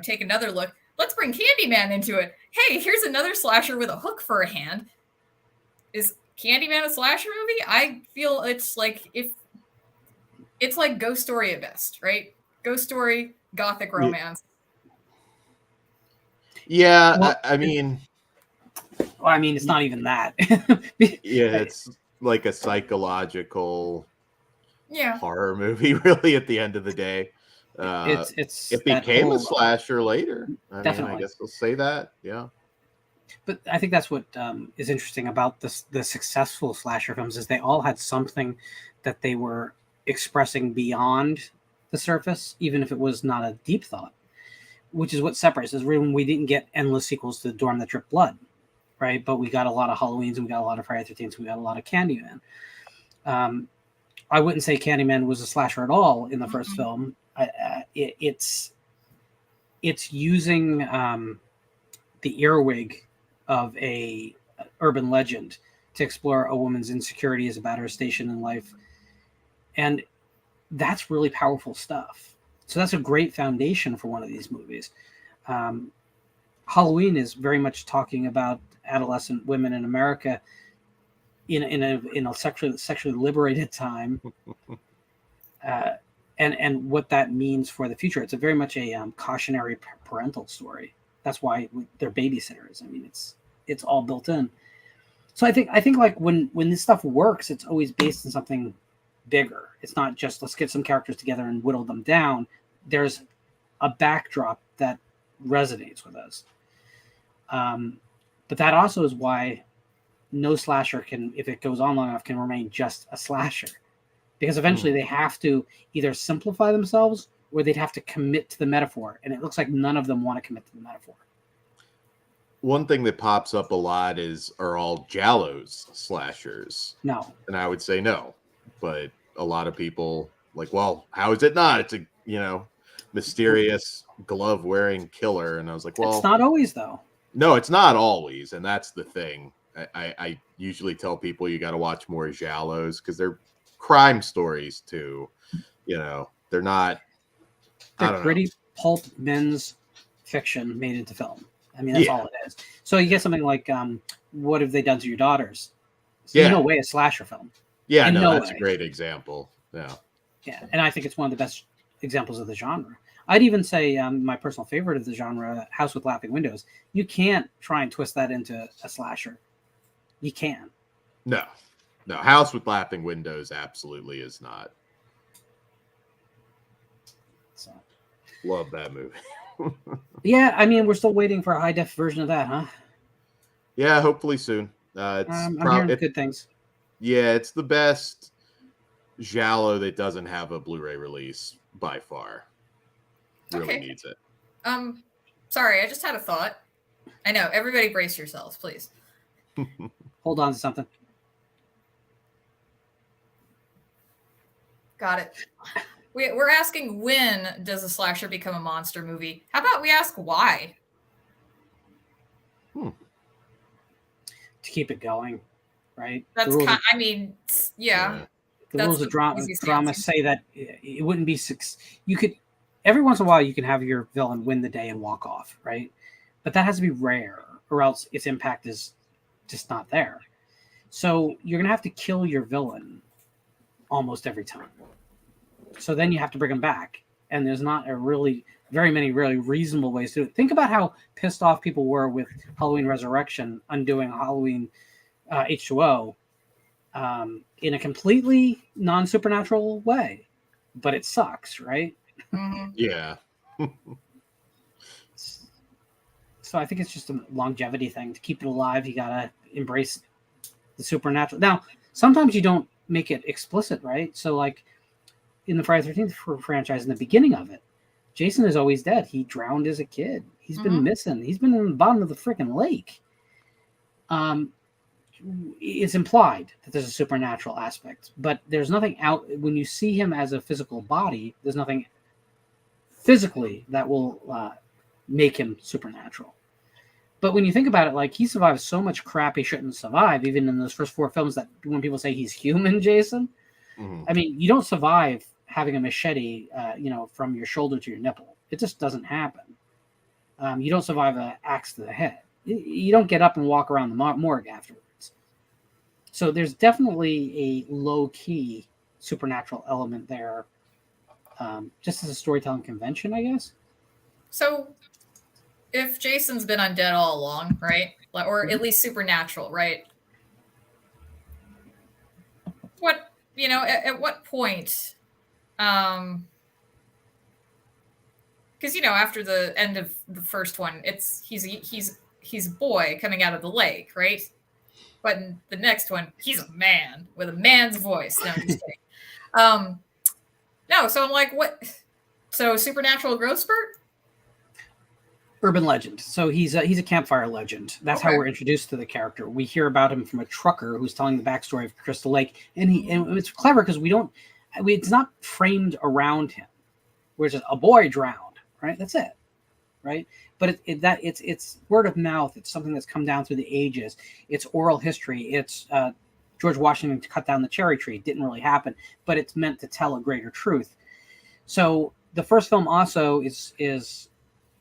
take another look, let's bring Candyman into it. Hey, here's another slasher with a hook for a hand. Is Candyman a slasher movie? I feel it's it's Ghost Story at best, right? Ghost Story, gothic romance. Yeah, well, I mean... Well, I mean, it's not even that. Yeah, it's a psychological horror movie, really, at the end of the day. It became a slasher later. I guess we'll say that, yeah. But I think that's what is interesting about the successful slasher films is they all had something that they were expressing beyond the surface, even if it was not a deep thought, which is what separates us. When we didn't get endless sequels to Dorm That Dripped Blood, right? But we got a lot of Halloweens, and we got a lot of Friday the 13th, we got a lot of Candyman. I wouldn't say Candyman was a slasher at all in the first film. It's using the earwig of a urban legend to explore a woman's insecurities about her station in life, and that's really powerful stuff. So that's a great foundation for one of these movies. Halloween is very much talking about adolescent women in America in a sexually liberated time, and what that means for the future. It's a very much a cautionary parental story. That's why they're babysitters. I mean, it's all built in. So I think like when this stuff works, it's always based on something bigger. It's not just let's get some characters together and whittle them down. There's a backdrop that resonates with us. But that also is why no slasher can, if it goes on long enough, can remain just a slasher. Because eventually they have to either simplify themselves or they'd have to commit to the metaphor. And it looks like none of them want to commit to the metaphor. One thing that pops up a lot are all Giallos slashers. No. And I would say no. But a lot of people like, well, how is it not? It's a, mysterious glove-wearing killer. And I was like, well... It's not always, though. No, it's not always. And that's the thing. I usually tell people you got to watch more Giallos because they're crime stories, too. They're not... They're gritty pulp men's fiction made into film. I mean, that's all it is. So you get something like, What Have They Done to Your Daughters? So no way a slasher film. Yeah, that's a great example. Yeah. Yeah, and I think it's one of the best examples of the genre. I'd even say my personal favorite of the genre, House with Laughing Windows. You can't try and twist that into a slasher. You can. No. House with Laughing Windows absolutely is not. So. Love that movie. Yeah, I mean, we're still waiting for a high-def version of that, huh? Yeah, hopefully soon. I'm hearing good things. Yeah, it's the best Giallo that doesn't have a Blu-ray release by far. Really needs it. Sorry, I just had a thought. I know. Everybody brace yourselves, please. Hold on to something. Got it. We're asking when does a slasher become a monster movie? How about we ask why? To keep it going, right? That's yeah. The rules of drama say that it wouldn't be you could every once in a while you can have your villain win the day and walk off, right? But that has to be rare, or else its impact is just not there. So you're gonna have to kill your villain almost every time. So then you have to bring him back, and there's not very many really reasonable ways to do it. Think about how pissed off people were with Halloween Resurrection undoing Halloween H2O in a completely non-supernatural way, but it sucks, right? Mm-hmm. Yeah. So I think it's just a longevity thing. To keep it alive, you gotta embrace the supernatural. Now, sometimes you don't make it explicit, right? So like in the Friday the 13th franchise, in the beginning of it, Jason is always dead. He drowned as a kid. He's been missing. He's been in the bottom of the freaking lake. It's implied that there's a supernatural aspect, but there's nothing out when you see him as a physical body. There's nothing physically that will make him supernatural. But when you think about it, like he survives so much crap he shouldn't survive, even in those first 4 films. That when people say he's human, Jason, I mean, you don't survive having a machete, from your shoulder to your nipple. It just doesn't happen. You don't survive an axe to the head. You don't get up and walk around the morgue afterwards. So there's definitely a low-key supernatural element there, just as a storytelling convention, I guess. So if Jason's been undead all along, right? Or at least supernatural, right? At what point, because after the end of the first one, he's a boy coming out of the lake, right? But in the next one, he's a man with a man's voice. No, I'm just kidding. No, so I'm like, what? So supernatural growth spurt? Urban legend. So he's a campfire legend. That's how we're introduced to the character. We hear about him from a trucker who's telling the backstory of Crystal Lake, and it's clever because it's not framed around him. Where it's just a boy drowned, right? That's it, right? But it's word of mouth. It's something that's come down through the ages. It's oral history. It's George Washington cut down the cherry tree. It didn't really happen, but it's meant to tell a greater truth. So the first film also is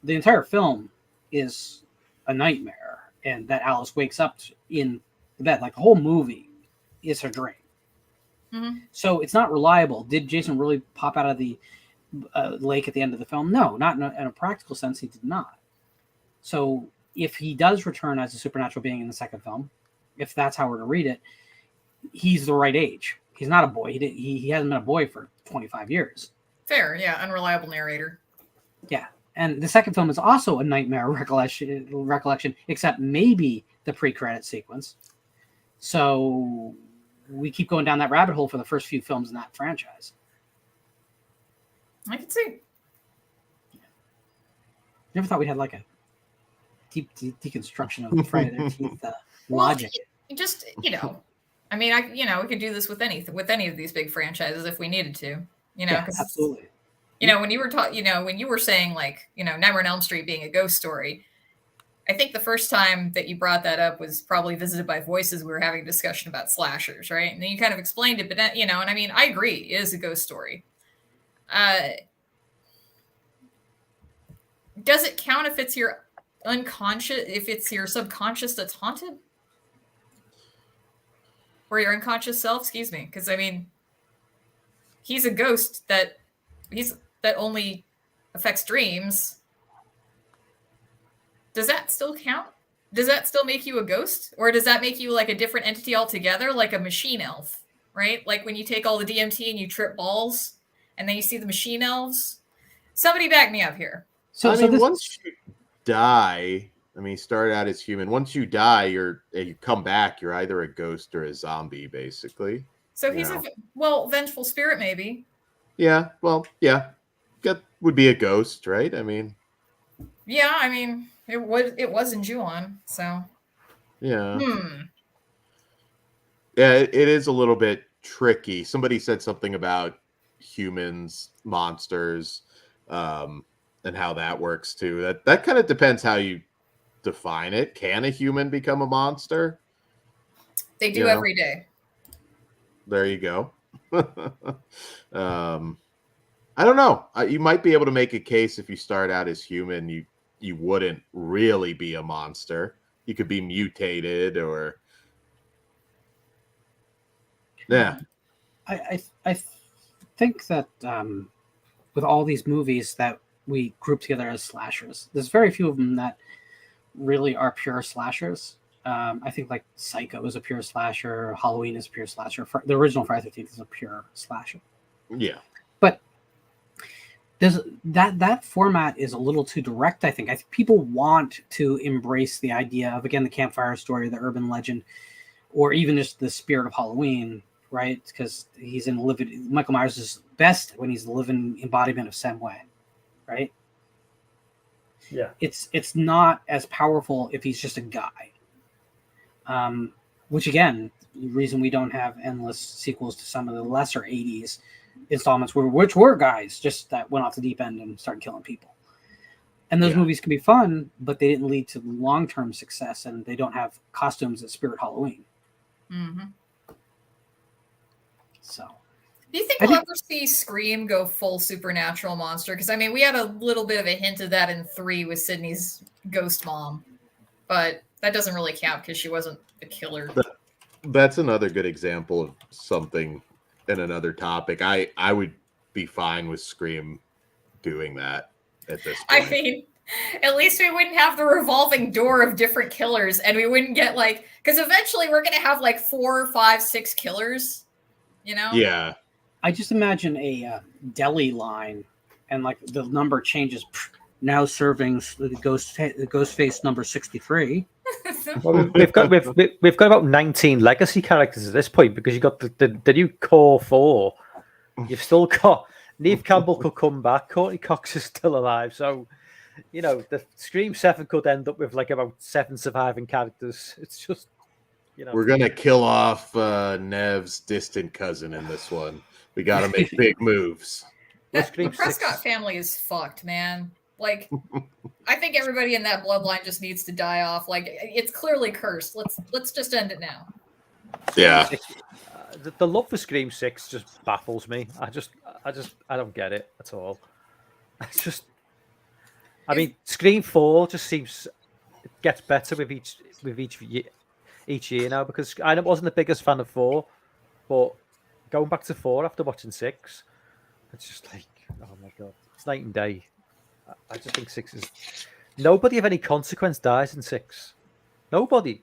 the entire film is a nightmare, and that Alice wakes up in the bed. Like the whole movie is her dream. Mm-hmm. So it's not reliable. Did Jason really pop out of the lake at the end of the film? No, not in a practical sense. He did not. So if he does return as a supernatural being in the second film, if that's how we're to read it, he's the right age. He's not a boy. He hasn't been a boy for 25 years. Fair, yeah, unreliable narrator. Yeah. And the second film is also a nightmare recollection, except maybe the pre-credit sequence. So we keep going down that rabbit hole for the first few films in that franchise. I can see. Never thought we'd have like a deep deconstruction of the Friday the 13th logic. Well, just, I mean, we could do this with any of these big franchises if we needed to, Yeah, absolutely. When you were when you were saying like, Nightmare on Elm Street being a ghost story, I think the first time that you brought that up was probably Visited by Voices. We were having a discussion about slashers, right? And then you kind of explained it, but and I mean, I agree, it is a ghost story. Does it count if it's your unconscious, if it's your subconscious that's haunted? Or your unconscious self, excuse me. Because I mean, he's a ghost that only affects dreams. Does that still count? Does that still make you a ghost? Or does that make you like a different entity altogether, like a machine elf, right? Like when you take all the DMT and you trip balls, and then you see the machine elves. Somebody back me up here. So once you die, start out as human. Once you die, you come back. You're either a ghost or a zombie, basically. So he's a vengeful spirit, maybe. Yeah. Well, yeah, that would be a ghost, right? I mean. Yeah, I mean, it was in Ju-on, so. Yeah. Yeah, it is a little bit tricky. Somebody said something about humans, monsters, and how that works too. That kind of depends how you define it. Can a human become a monster? They do every day. There you go. I don't know. You might be able to make a case if you start out as human, you wouldn't really be a monster. You could be mutated or yeah. I think that with all these movies that we group together as slashers, there's very few of them that really are pure slashers. I think like Psycho is a pure slasher, Halloween is a pure slasher. The original Friday the 13th is a pure slasher. Yeah. But there's that format is a little too direct, I think. I think people want to embrace the idea of, again, the campfire story, the urban legend, or even just the spirit of Halloween, right? Because he's in Michael Myers is best when he's the living embodiment of Sam Wei, right? Yeah. It's not as powerful if he's just a guy. Which again, the reason we don't have endless sequels to some of the lesser 80s installments which were guys just that went off the deep end and started killing people. And those movies can be fun, but they didn't lead to long-term success, and they don't have costumes that spirit Halloween. Mm-hmm. So do you think we'll ever see Scream go full supernatural monster? Because I mean, we had a little bit of a hint of that in 3 with Sydney's ghost mom, but that doesn't really count because she wasn't the killer. That's another good example of something in another topic. I would be fine with Scream doing that at this point. I mean, at least we wouldn't have the revolving door of different killers, and we wouldn't get like, because eventually we're going to have like 4, 5, 6 killers, you know? Yeah. I just imagine a deli line, and like the number changes. Now serving the ghost face number 63. Well, we've got about 19 legacy characters at this point, because you've got the new core 4. You've still got Neve Campbell could come back, Courtney Cox is still alive, so the Scream 7 could end up with like about 7 surviving characters. It's just we're gonna kill off Nev's distant cousin in this one. We gotta make big moves. The Prescott family is fucked, man. Like, I think everybody in that bloodline just needs to die off. Like, it's clearly cursed. Let's just end it now. Yeah. The love for Scream 6 just baffles me. I don't get it at all. It's just, I mean, Scream 4 just seems it gets better with each year now, because I wasn't the biggest fan of 4, but going back to 4 after watching 6, it's just like, oh my god, it's night and day. I just think 6 is nobody of any consequence dies in 6. Nobody.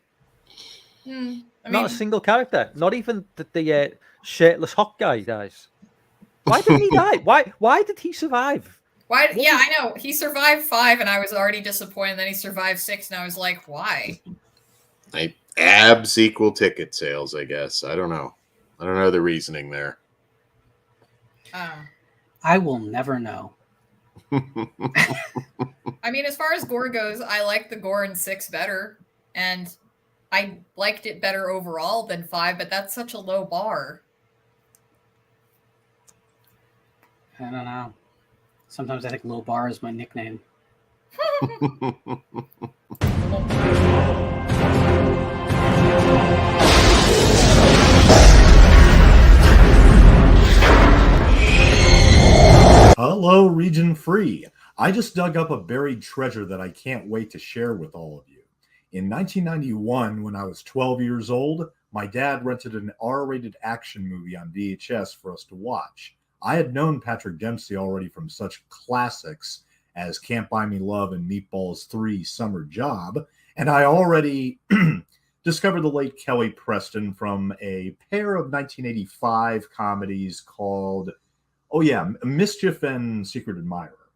Not a single character. Not even the shirtless hot guy dies. Why didn't he die? Why did he survive? Why? Yeah, I know. He survived 5, and I was already disappointed. Then he survived 6, and I was like, why? Abs equal ticket sales, I guess. I don't know. I don't know the reasoning there. I will never know. I mean, as far as gore goes, I like the gore in 6 better, and I liked it better overall than 5, but that's such a low bar. I don't know. Sometimes I think low bar is my nickname. Hello, Regionfree. I just dug up a buried treasure that I can't wait to share with all of you. In 1991, when I was 12 years old, my dad rented an R-rated action movie on VHS for us to watch. I had known Patrick Dempsey already from such classics as Can't Buy Me Love and Meatballs 3 Summer Job, and I already discovered the late Kelly Preston from a pair of 1985 comedies called, Mischief and Secret Admirer.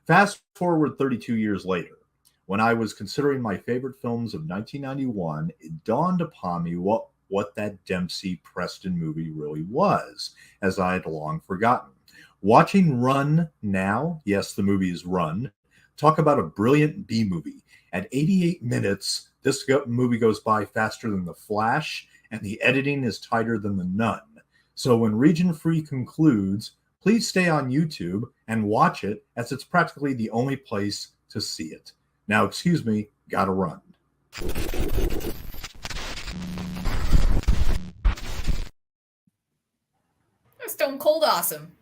Fast forward 32 years later. When I was considering my favorite films of 1991, it dawned upon me what that Dempsey Preston movie really was, as I had long forgotten. Watching Run now, yes, the movie is Run, talk about a brilliant B movie. At 88 minutes, this movie goes by faster than The Flash, and the editing is tighter than The Nun. So when Regionfree concludes, please stay on YouTube and watch it, as it's practically the only place to see it. Now, excuse me, gotta run. Stone cold awesome.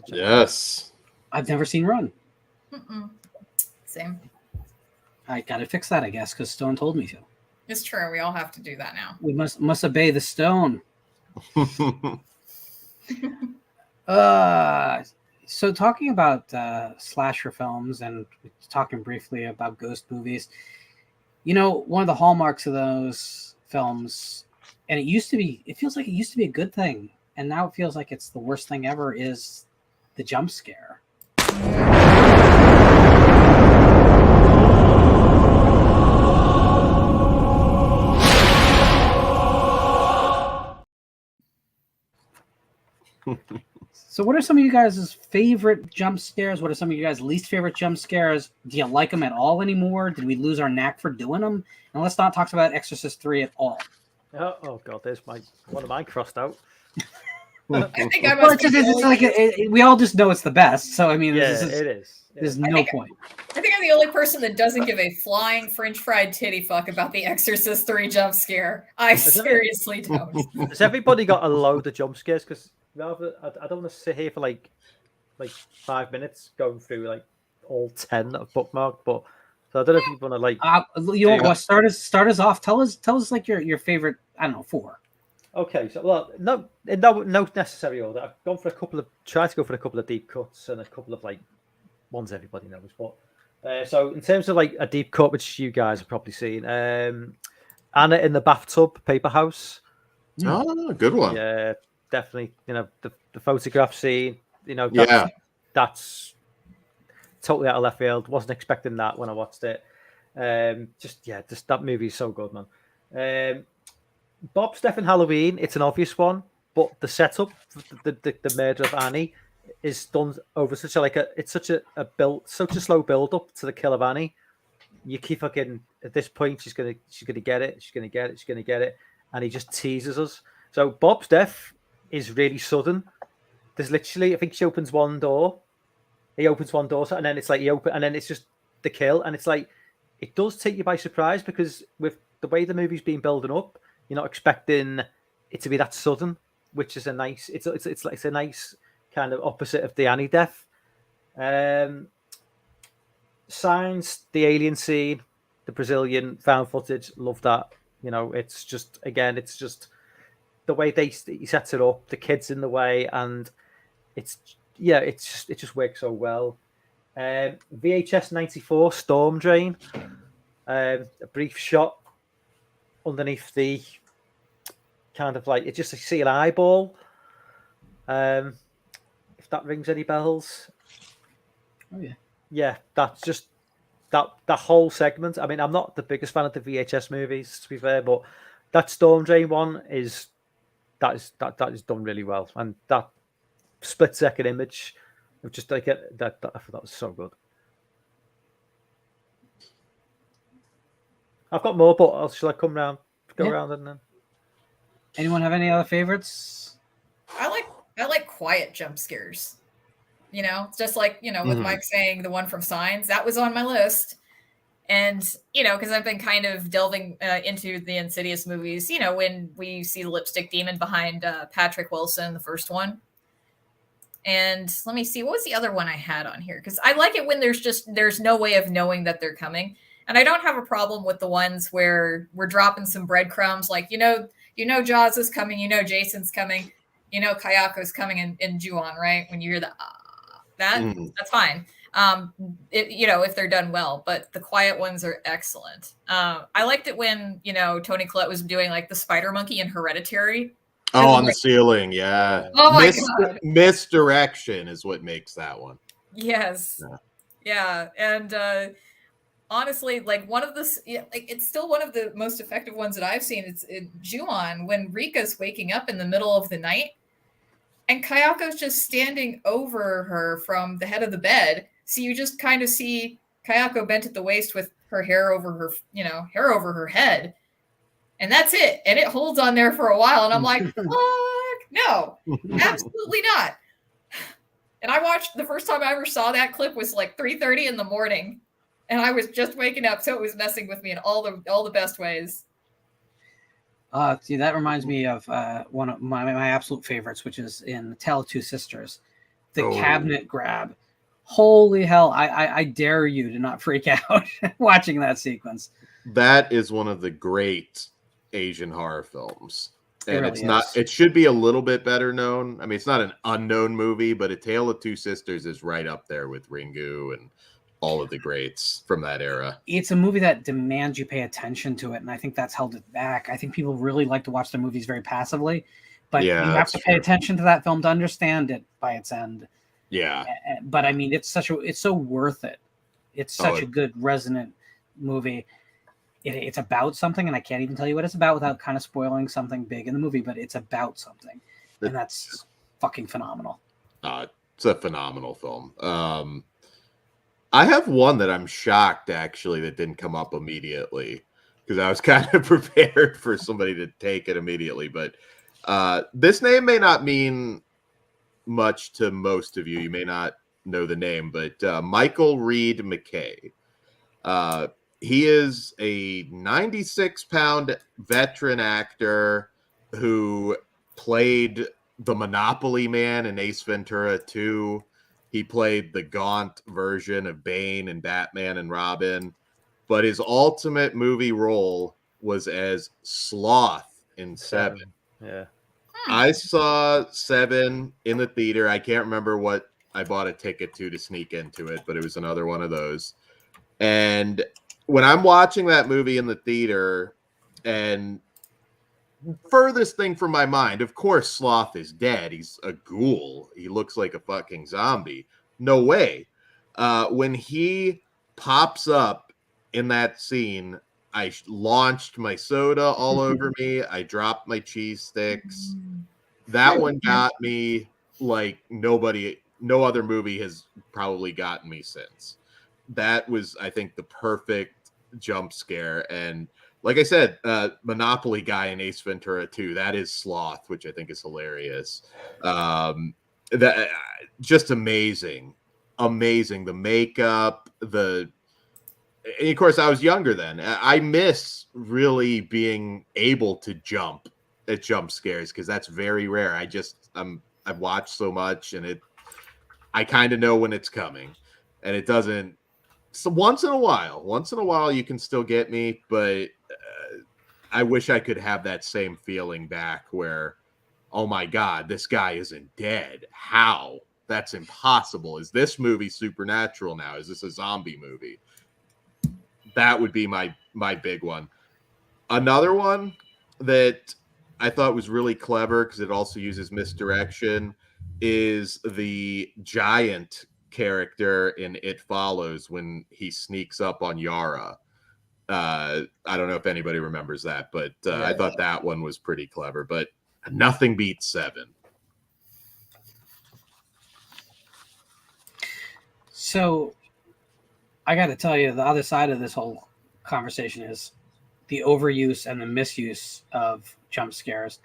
Yes. I've never seen Run. Same. I gotta fix that, I guess, because Stone told me to. It's true. We all have to do that now. We must obey the Stone. So talking about slasher films and talking briefly about ghost movies, one of the hallmarks of those films, and it feels like it used to be a good thing, and now it feels like it's the worst thing ever, is the jump scare. So what are some of you guys' favorite jump scares? What are some of you guys' least favorite jump scares? Do you like them at all anymore? Did we lose our knack for doing them? And let's not talk about Exorcist 3 at all. Oh God, there's one of mine crossed out. I think I must we all just know it's the best. So I mean, it is. There's no point. I think I'm the only person that doesn't give a flying French fried titty fuck about the Exorcist 3 jump scare. I seriously don't. Has everybody got a load of jump scares? Because I don't want to sit here for like 5 minutes going through like all 10 that I've bookmarked. But so I don't know if you want to start us off. Tell us like your favorite. I don't know, 4. Okay, so no necessary order. I've gone for tried to go for a couple of deep cuts and a couple of like ones everybody knows. But so in terms of like a deep cut, which you guys have probably seen, Hanna in the bathtub, Paper House. Oh, good one. Yeah, definitely. The photograph scene. That's totally out of left field. Wasn't expecting that when I watched it. Just that movie is so good, man. Bob Stephen Halloween, it's an obvious one, but the setup, the murder of Annie, is done over such a slow build up to the kill of Annie. You keep fucking at this point, she's gonna get it, and he just teases us. So Bob's death is really sudden. There's literally, I think she opens one door, he opens one door, and then it's like and then it's just the kill, and it's like it does take you by surprise because with the way the movie's been building up, you're not expecting it to be that sudden, which is a nice. It's a nice kind of opposite of the Annie death. Signs, the alien scene, the Brazilian found footage, love that. You know, it's just the way he sets it up, the kids in the way, and it just works so well. VHS 94 Storm Drain, a brief shot underneath the kind of like, it's just, you see an eyeball. If that rings any bells. Oh yeah. Yeah, that's just that whole segment. I mean, I'm not the biggest fan of the VHS movies, to be fair, but that Storm Drain one is done really well, and that split second image of just like that I thought that was so good. I've got more, but shall I go around and then? Anyone have any other favorites? I like quiet jump scares. You know, it's just like, with Mike saying the one from Signs, that was on my list. And, because I've been kind of delving into the Insidious movies, when we see the lipstick demon behind Patrick Wilson, the first one. And let me see, what was the other one I had on here? Because I like it when there's no way of knowing that they're coming. And I don't have a problem with the ones where we're dropping some breadcrumbs, like, Jaws is coming, Jason's coming, Kayako's coming in Ju-on, right? When you hear that's fine. If they're done well, but the quiet ones are excellent. I liked it when, Toni Collette was doing like the spider monkey in Hereditary. Oh, on the ceiling. Yeah. Oh my God. Misdirection is what makes that one. Yes. Yeah. And, honestly, like it's still one of the most effective ones that I've seen. It's in Ju-on when Rika's waking up in the middle of the night and Kayako's just standing over her from the head of the bed. So you just kind of see Kayako bent at the waist with her hair over her head. And that's it. And it holds on there for a while. And I'm like, fuck, no, absolutely not. And I watched, the first time I ever saw that clip was like 3:30 in the morning. And I was just waking up, so it was messing with me in all the best ways. See, that reminds me of one of my absolute favorites, which is in The Tale of Two Sisters, the cabinet grab. Holy hell! I dare you to not freak out watching that sequence. That is one of the great Asian horror films, and really it's not. is. It should be a little bit better known. I mean, it's not an unknown movie, but A Tale of Two Sisters is right up there with Ringu and all of the greats from that era. It's a movie that demands you pay attention to it, and I think that's held it back. I think people really like to watch their movies very passively, but you have to pay attention to that film to understand it by its end. Yeah. But I mean, it's so worth it. It's such a good resonant movie. It's about something, and I can't even tell you what it's about without kind of spoiling something big in the movie, but it's about something, and that's fucking phenomenal. It's a phenomenal film. I have one that I'm shocked, actually, that didn't come up immediately, because I was kind of prepared for somebody to take it immediately. But this name may not mean much to most of you. You may not know the name, but Michael Reed McKay. He is a 96-pound veteran actor who played the Monopoly Man in Ace Ventura 2. He played the gaunt version of Bane and Batman and Robin. But his ultimate movie role was as Sloth in Seven. Yeah. I saw Seven in the theater. I can't remember what I bought a ticket to sneak into it, but it was another one of those. And when I'm watching that movie in the theater, and furthest thing from my mind, of course, Sloth is dead. He's a ghoul. He looks like a fucking zombie. No way. When he pops up in that scene, I launched my soda all over me. I dropped my cheese sticks. That one got me like no other movie has probably gotten me since. That was, I think, the perfect jump scare. And like I said, Monopoly guy in Ace Ventura 2, that is Sloth, which I think is hilarious. That just amazing. The makeup, and of course, I was younger then. I miss really being able to jump at jump scares because that's very rare. I've watched so much, and I kind of know when it's coming, and it doesn't. So once in a while, you can still get me, but I wish I could have that same feeling back where, oh my God, this guy isn't dead. How? That's impossible. Is this movie supernatural now? Is this a zombie movie? That would be my big one. Another one that I thought was really clever because it also uses misdirection is the giant character in It Follows when he sneaks up on Yara. I don't know if anybody remembers that, but I thought that one was pretty clever. But nothing beats 7. So I got to tell you, the other side of this whole conversation is the overuse and the misuse of jump scares.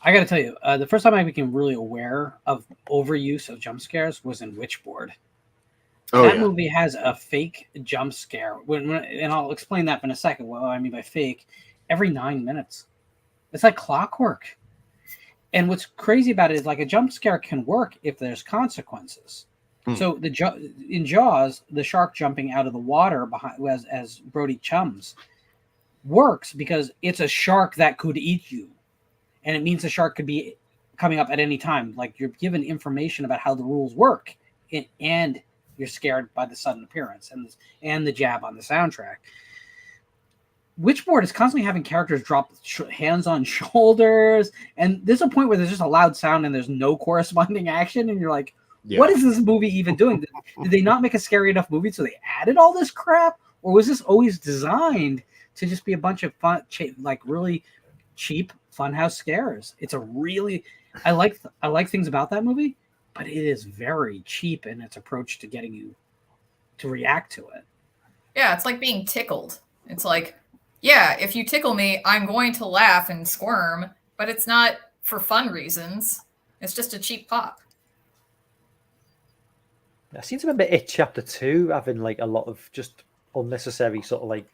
I got to tell you, the first time I became really aware of overuse of jump scares was in Witchboard. That movie has a fake jump scare. And I'll explain that in a second, what I mean by fake. Every 9 minutes. It's like clockwork. And what's crazy about it is like a jump scare can work if there's consequences. So in Jaws, the shark jumping out of the water behind as Brody chums works because it's a shark that could eat you. And it means the shark could be coming up at any time. Like you're given information about how the rules work, and you're scared by the sudden appearance and the jab on the soundtrack. Witchboard is constantly having characters drop hands on shoulders, and there's a point where there's just a loud sound and there's no corresponding action, and you're like, what is this movie even doing? Did they not make a scary enough movie so they added all this crap, or was this always designed to just be a bunch of fun, like really cheap funhouse scares? It's a really, I like things about that movie, but it is very cheap in its approach to getting you to react to it. Yeah, it's like being tickled. It's like, yeah, if you tickle me, I'm going to laugh and squirm, but it's not for fun reasons. It's just a cheap pop. I seem to remember It Chapter 2 having like a lot of just unnecessary sort of like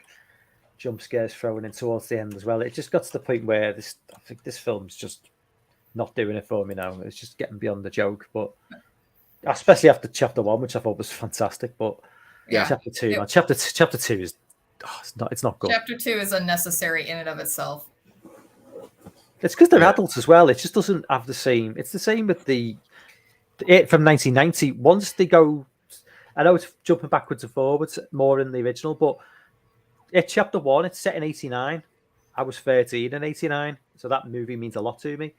jump scares thrown in towards the end as well. It just got to the point where I think this film's just not doing it for me now. It's just getting beyond the joke, but especially after Chapter 1, which I thought was fantastic. But Chapter 2, Chapter 2 is it's not good. Chapter 2 is unnecessary in and of itself. It's because they're adults as well. It just doesn't have the same. It's the same with It from 1990. Once they go, I know it's jumping backwards and forwards more in the original, but It Chapter 1, it's set in 89. I was 13 in 89, so that movie means a lot to me.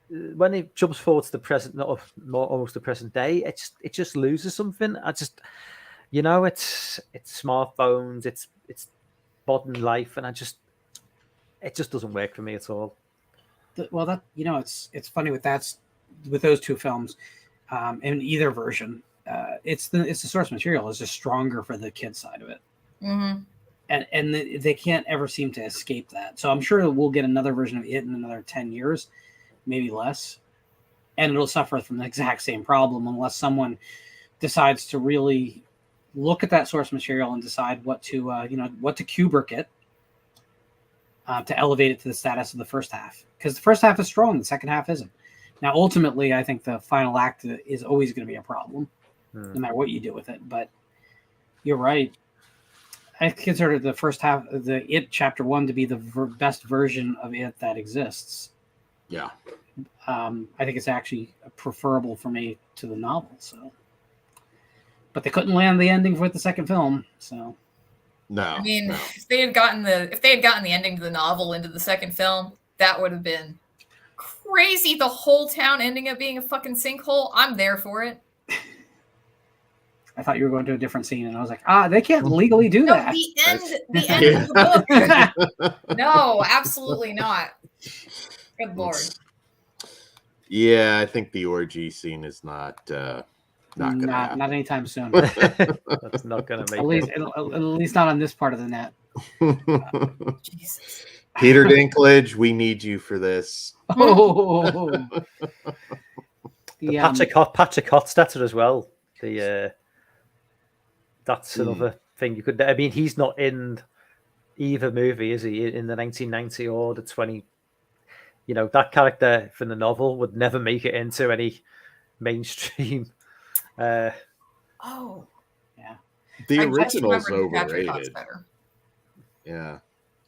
When it jumps forward to the present, almost the present day, it just loses something. It's smartphones, it's modern life, and it just doesn't work for me at all. Well, it's funny with those two films, in either version, it's the source material is just stronger for the kid side of it, and they can't ever seem to escape that. So I'm sure we'll get another version of it in another 10 years, maybe less, and it'll suffer from the exact same problem unless someone decides to really look at that source material and decide what to Kubrick it, to elevate it to the status of the first half, because the first half is strong, the second half isn't. Now, ultimately, I think the final act is always going to be a problem, no matter what you do with it. But you're right. I consider the first half, the It Chapter 1, to be the best version of it that exists. Yeah. I think it's actually preferable for me to the novel. So, but they couldn't land the ending for the second film. So, no. I mean, if they had gotten the ending to the novel into the second film, that would have been crazy. The whole town ending up being a fucking sinkhole. I'm there for it. I thought you were going to a different scene, and I was like, they can't legally do that. The end of the book. No, absolutely not. Good Lord. Yeah, I think the orgy scene is not gonna happen. Not anytime soon. That's not gonna make at least not on this part of the net. Jesus. Peter Dinklage, we need you for this. Oh, Patrick Hotstetter as well. That's another thing you could. I mean, he's not in either movie, is he? In the 1990 or the 20. That character from the novel would never make it into any mainstream Oh, The I just original's remembered the Patrick Cox overrated. better. Yeah.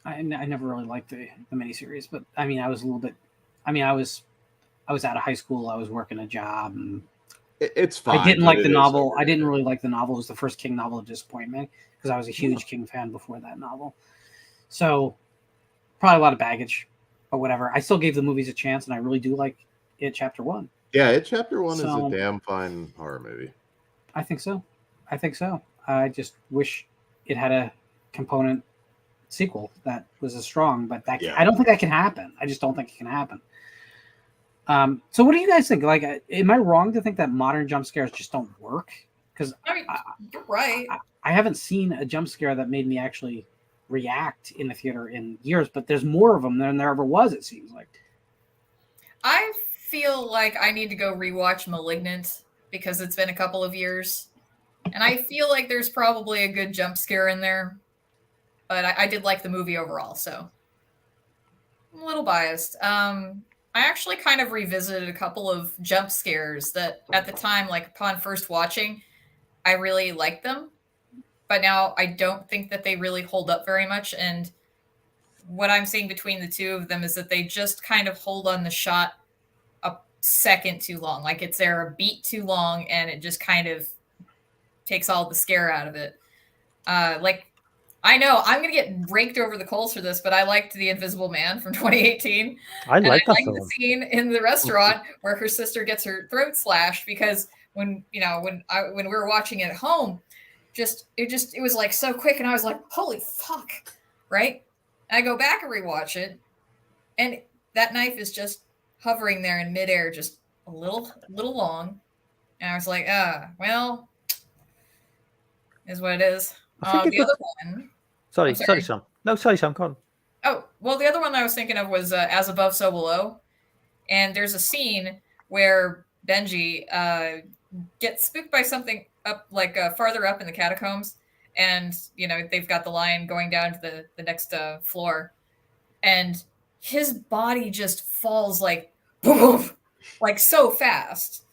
I never really liked the miniseries, but I mean, I was a little bit. I mean, I was out of high school. I was working a job, and It's fine. I didn't but like it the is novel. I overrated. didn't really like the novel. It was the first King novel of disappointment because I was a huge King fan before that novel. So probably a lot of baggage, but whatever. I still gave the movies a chance, and I really do like it. Chapter 1. Yeah, Chapter 1 is So- a damn fine horror movie. I think so. I just wish it had a component sequel that was as strong, but that Yeah. I don't think that can happen. I just don't think it can happen. So what do you guys think? Like, am I wrong to think that modern jump scares just don't work? Because I mean, you're right. I haven't seen a jump scare that made me actually react in the theater in years, but there's more of them than there ever was, it seems like. I feel like I need to go rewatch *Malignant* because it's been a couple of years, and I feel like there's probably a good jump scare in there. But I did like the movie overall, so I'm a little biased. I actually kind of revisited a couple of jump scares that at the time, like upon first watching, I really liked them. But now I don't think that they really hold up very much. And what I'm seeing between the two of them is that they just kind of hold on the shot a second too long. Like it's there a beat too long and it just kind of takes all the scare out of it. Like, I know I'm going to get raked over the coals for this, but I liked The Invisible Man from 2018. I like that the film. scene in the restaurant where her sister gets her throat slashed because when we were watching it at home, it was like so quick and I was like, holy fuck, right? And I go back and rewatch it and that knife is just hovering there in midair, just a little long. And I was like, well, is what it is. I think The other one. Sorry, sorry. Sam. No, sorry, Sam. Go on. Oh, well, the other one I was thinking of was As Above, So Below. And there's a scene where Benji gets spooked by something up, like farther up in the catacombs. And, they've got the line going down to the next floor. And his body just falls like, boom, like so fast.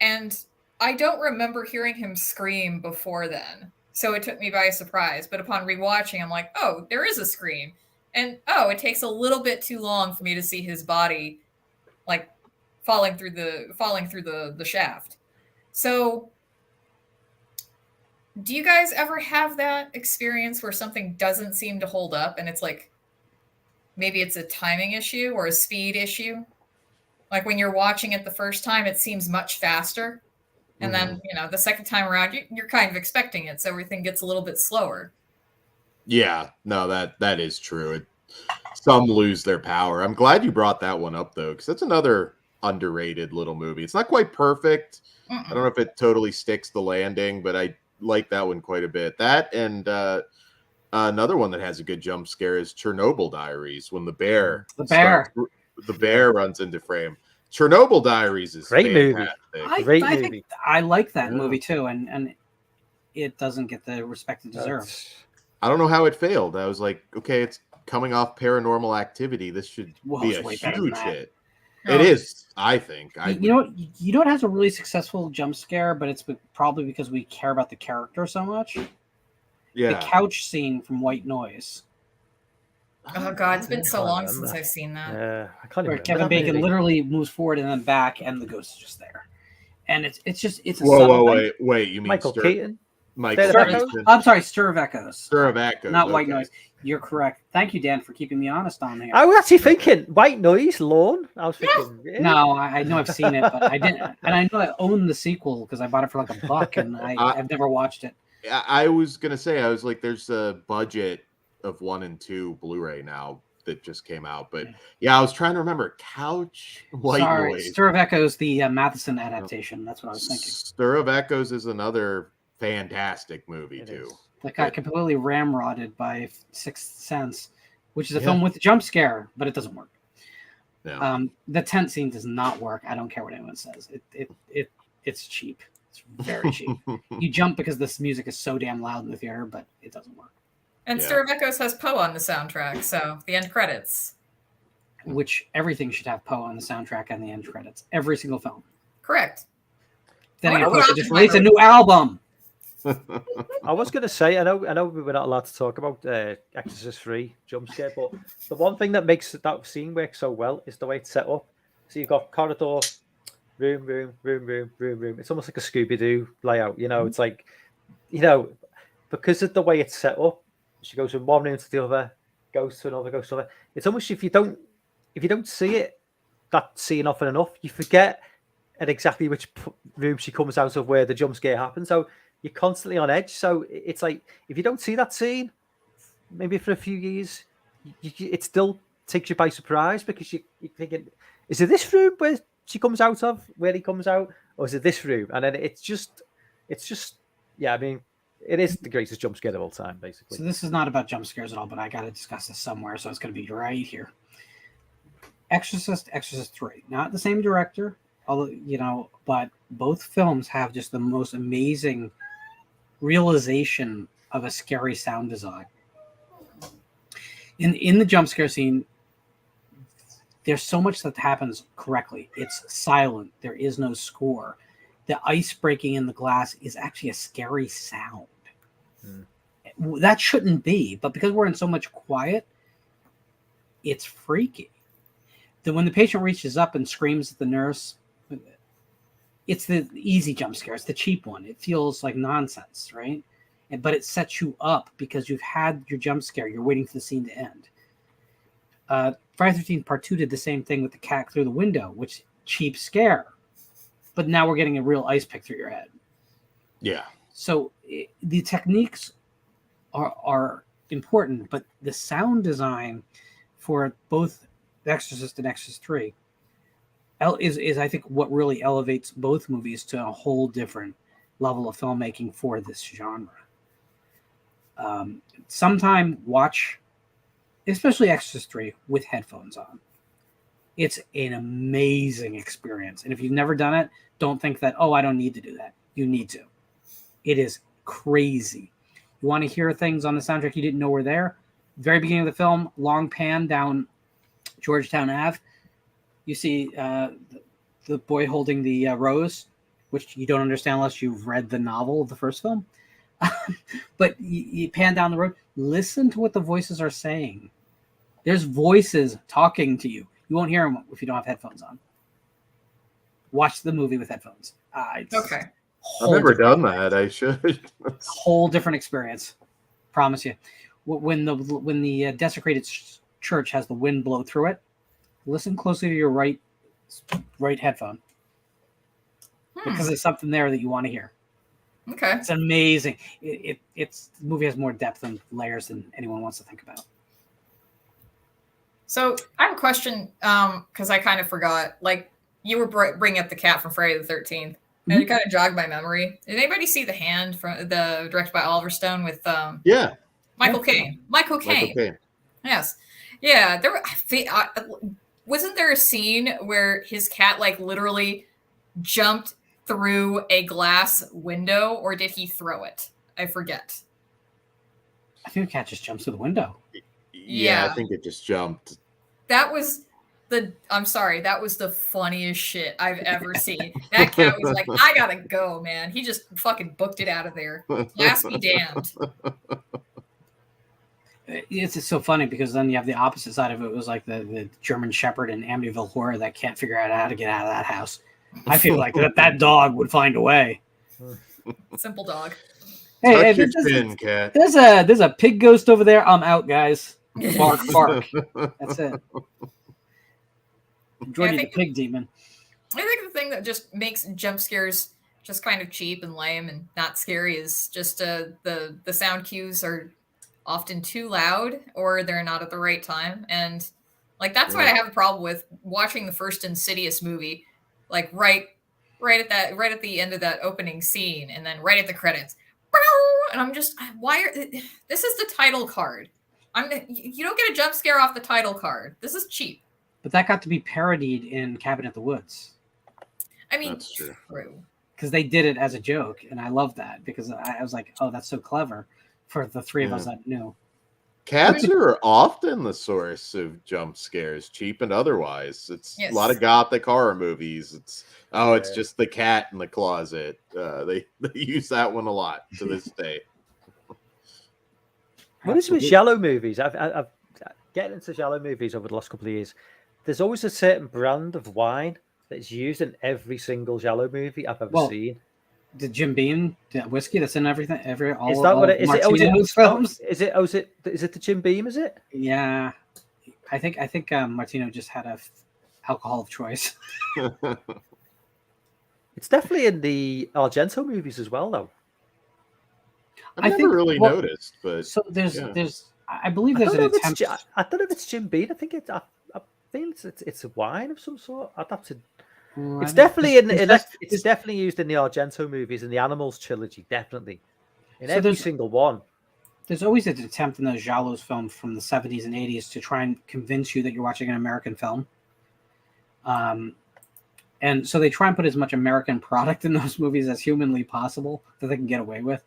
And I don't remember hearing him scream before then. So it took me by surprise. But upon rewatching, I'm like, oh, there is a scream. And, it takes a little bit too long for me to see his body, like, falling through the shaft. So do you guys ever have that experience where something doesn't seem to hold up and it's like, maybe it's a timing issue or a speed issue? Like when you're watching it the first time, it seems much faster. And then, the second time around, you're kind of expecting it. So everything gets a little bit slower. Yeah, no, that is true. Some lose their power. I'm glad you brought that one up, though, because that's another underrated little movie. It's not quite perfect. I don't know if it totally sticks the landing, but I like that one quite a bit. That and another one that has a good jump scare is Chernobyl Diaries, when the bear runs into frame. Chernobyl Diaries is Great fantastic. Great I movie. think I like that movie too, and it doesn't get the respect it deserves. I don't know how it failed. I was like, okay, it's coming off Paranormal Activity. This should be it's a way better than huge that. It is, I think. You know what has a really successful jump scare, but it's probably because we care about the character so much. Yeah. The couch scene from White Noise. Oh God, it's been so long since I've seen that. I can't Where remember. Kevin that Bacon movie. literally moves forward and then back, and the ghost is just there. And it's a Whoa, subtle thing. wait! You mean Michael Keaton? Michael Stir of Keaton? I'm sorry, Stir of Echoes. Stir of Echoes, Not White okay. Noise. You're correct. Thank you, Dan, for keeping me honest on here. I was actually thinking White Noise, Lorne. I was thinking, yeah. No, I know I've seen it, but I didn't. And I know I own the sequel because I bought it for like $1, and I've never watched it. I was gonna say, I was like, there's a budget of 1 and 2 Blu-ray now that just came out, but yeah, I was trying to remember Couch White Noise. Stir of Echoes, the Matheson adaptation. That's what I was thinking. Stir of Echoes is another fantastic movie too. That got completely ramrodded by Sixth Sense, which is a film with a jump scare, but it doesn't work. Yeah. The tent scene does not work. I don't care what anyone says. It's cheap. It's very cheap. You jump because this music is so damn loud in the theater, but it doesn't work. And Stir of Echoes has Poe on the soundtrack, so the end credits. Which everything should have Poe on the soundtrack and the end credits. Every single film. Correct. Then I of wonder course, what they just else released a might new album. I was going to say, I know we were not allowed to talk about Exorcist 3 jump scare, but the one thing that makes that scene work so well is the way it's set up. So you've got corridor, room. It's almost like a Scooby-Doo layout, you know. It's like, you know, because of the way it's set up, she goes from one room to the other, goes to another, goes to another. It's almost if you don't see it, that scene often enough, you forget at exactly which room she comes out of where the jump scare happens. So you're constantly on edge. So it's like if you don't see that scene, maybe for a few years, it still takes you by surprise because you're thinking, is it this room where she comes out of, where he comes out, or is it this room? And then it's just, yeah. I mean, it is the greatest jump scare of all time, basically. So this is not about jump scares at all, but I got to discuss this somewhere, so it's going to be right here. Exorcist 3, not the same director, although but both films have just the most amazing realization of a scary sound design. In the jump scare scene, there's so much that happens correctly. It's silent. There is no score. The ice breaking in the glass is actually a scary sound. That shouldn't be, but because we're in so much quiet, it's freaky. Then when the patient reaches up and screams at the nurse, it's the easy jump scare. It's the cheap one. It feels like nonsense, right? But it sets you up because you've had your jump scare. You're waiting for the scene to end. Friday the 13th Part 2 did the same thing with the cat through the window, which cheap scare. But now we're getting a real ice pick through your head. Yeah. So the techniques are important, but the sound design for both Exorcist and Exorcist 3 is I think what really elevates both movies to a whole different level of filmmaking for this genre. Sometime watch, especially Exorcist 3, with headphones on. It's an amazing experience. And if you've never done it, don't think that, I don't need to do that. You need to. It is crazy. You want to hear things on the soundtrack you didn't know were there? Very beginning of the film, long pan down Georgetown Ave. You see the boy holding the rose, which you don't understand unless you've read the novel of the first film. But you pan down the road. Listen to what the voices are saying. There's voices talking to you. You won't hear them if you don't have headphones on. Watch the movie with headphones. Okay. I've never done that. I should. Whole different experience. Promise you. When the desecrated church has the wind blow through it, listen closely to your right headphone. Because there's something there that you want to hear. Okay. It's amazing. It's the movie has more depth and layers than anyone wants to think about. So I have a question because I kind of forgot. Like you were bringing up the cat from Friday the 13th, and it kind of jogged my memory. Did anybody see The Hand from the directed by Oliver Stone with Michael Caine? Michael Caine. Yes. Yeah. Wasn't there a scene where his cat like literally jumped through a glass window, or did he throw it? I forget. I think the cat just jumps through the window. Yeah, I think it just jumped. That was the funniest shit I've ever seen. That cat was like, I gotta go, man. He just fucking booked it out of there. Class be damned. It's just so funny because then you have the opposite side of it. It was like the German Shepherd in Amityville Horror that can't figure out how to get out of that house. I feel like that dog would find a way. Simple dog. Hey, Touch your chin, cat. There's a pig ghost over there. I'm out, guys. Bark, bark. That's it. Jordy the pig demon. I think the thing that just makes jump scares just kind of cheap and lame and not scary is just the sound cues are often too loud or they're not at the right time. And like that's what I have a problem with watching the first Insidious movie, like right at the end of that opening scene, and then right at the credits. And I'm just, this is the title card. You don't get a jump scare off the title card. This is cheap. But that got to be parodied in Cabin at the Woods. I mean, that's true. Because they did it as a joke, and I love that because I was like, oh, that's so clever for the three of us that knew. Cats are often the source of jump scares, cheap and otherwise. It's a lot of gothic horror movies. It's it's just the cat in the closet. They use that one a lot to this day. What is with giallo movies? I've getting into giallo movies over the last couple of years. There's always a certain brand of wine that's used in every single giallo movie I've ever seen. The Jim Beam, the whiskey that's in everything, is that what it is? Films? Is it the Jim Beam? Is it? Yeah, I think Martino just had a alcohol of choice. It's definitely in the Argento movies as well, though. I never really noticed, but so there's I believe there's an attempt. I don't know if it's Jim Beam. I think I feel it's a wine of some sort. I'd have to. It's definitely it's definitely used in the Argento movies and the Animals trilogy. Definitely in every single one. There's always an attempt in those giallos films from the 70s and 80s to try and convince you that you're watching an American film. And so they try and put as much American product in those movies as humanly possible that they can get away with.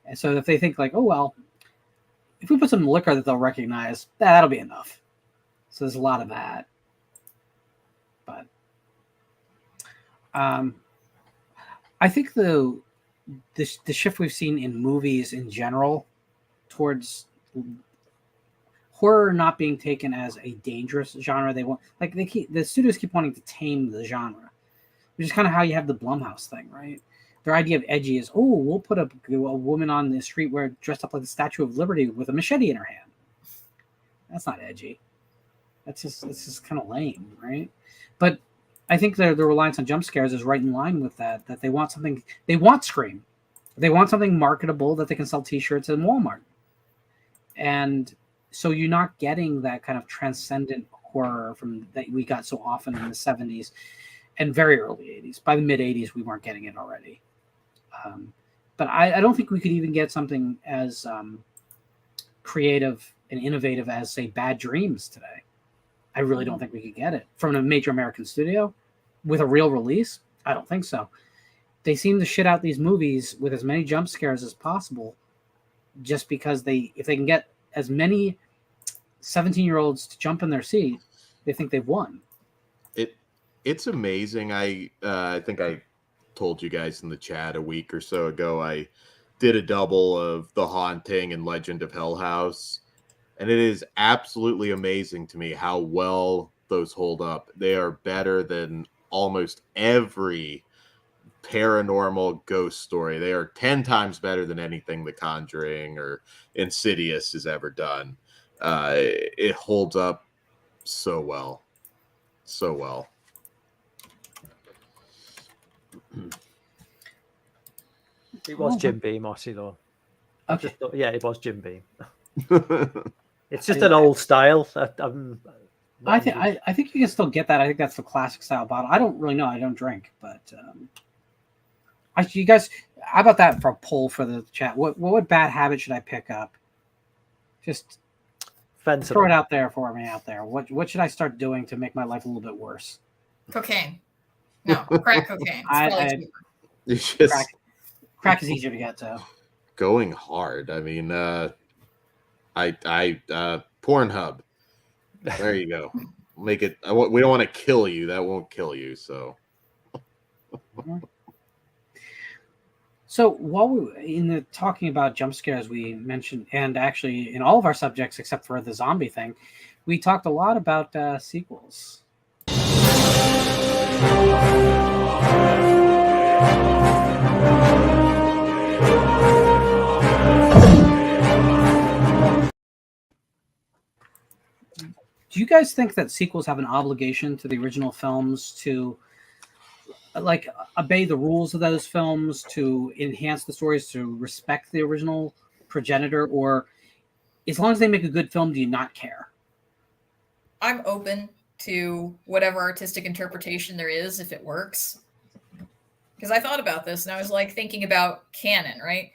And so if they think like, oh well, if we put some liquor that they'll recognize, that'll be enough. So there's a lot of that. But I think the shift we've seen in movies in general towards horror not being taken as a dangerous genre. They want the studios keep wanting to tame the genre, which is kind of how you have the Blumhouse thing, right? Their idea of edgy is, we'll put a woman on the street dressed up like the Statue of Liberty with a machete in her hand. That's not edgy. It's just kind of lame, right? But I think the reliance on jump scares is right in line with that they want something. They want Scream. They want something marketable that they can sell T-shirts in Walmart. And so you're not getting that kind of transcendent horror that we got so often in the 70s and very early 80s. By the mid 80s, we weren't getting it already. But I don't think we could even get something as creative and innovative as, say, Bad Dreams today. I really don't think we could get it from a major American studio with a real release. I don't think so. They seem to shit out these movies with as many jump scares as possible, just because if they can get as many 17-year-olds to jump in their seat, they think they've won. It's amazing. I think I told you guys in the chat a week or so ago, I did a double of The Haunting and Legend of Hell House. And it is absolutely amazing to me how well those hold up. They are better than almost every paranormal ghost story. They are 10 times better than anything The Conjuring or Insidious has ever done. It holds up so well. So well. It was Jim Beam, Mossy, though. Okay. Yeah, it was Jim Beam. It's just an old style. I think you can still get that. I think that's the classic style bottle. I don't really know. I don't drink, but you guys, how about that for a poll for the chat? What bad habit should I pick up? Just throw it out there for me out there. What should I start doing to make my life a little bit worse? Cocaine. No, crack cocaine. Crack is easier to get to. Going hard. I mean, Pornhub. There you go. Make it. We don't want to kill you. That won't kill you. So. So while we talking about jump scares, we mentioned, and actually in all of our subjects except for the zombie thing, we talked a lot about sequels. Do you guys think that sequels have an obligation to the original films to obey the rules of those films, to enhance the stories, to respect the original progenitor, or as long as they make a good film, do you not care? I'm open to whatever artistic interpretation there is if it works. Because I thought about this and I was thinking about canon, right?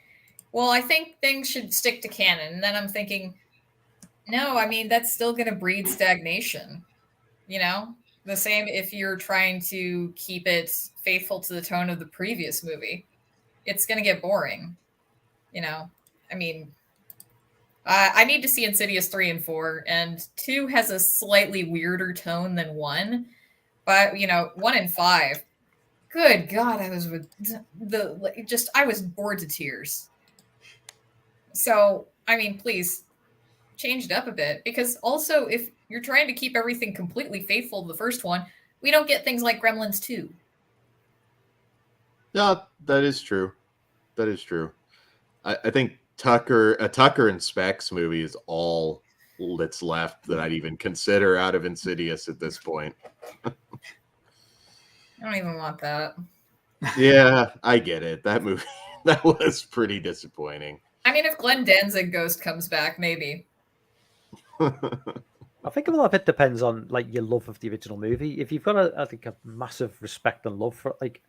Well, I think things should stick to canon. And then I'm thinking, no, I mean, that's still going to breed stagnation. The same if you're trying to keep it faithful to the tone of the previous movie. It's going to get boring. I mean, I need to see Insidious 3 and 4, and 2 has a slightly weirder tone than 1. But, 1 and 5, good God, I was I was bored to tears. So, I mean, please change it up a bit, because also if you're trying to keep everything completely faithful to the first one, we don't get things like Gremlins 2. Yeah, that is true. That is true. I think a Tucker and Specs movie is all that's left that I'd even consider out of Insidious at this point. I don't even want that. Yeah, I get it. That movie, that was pretty disappointing. I mean, if Glenn Danzig Ghost comes back, maybe. I think a lot of it depends on like your love of the original movie. If you've got I think a massive respect and love for like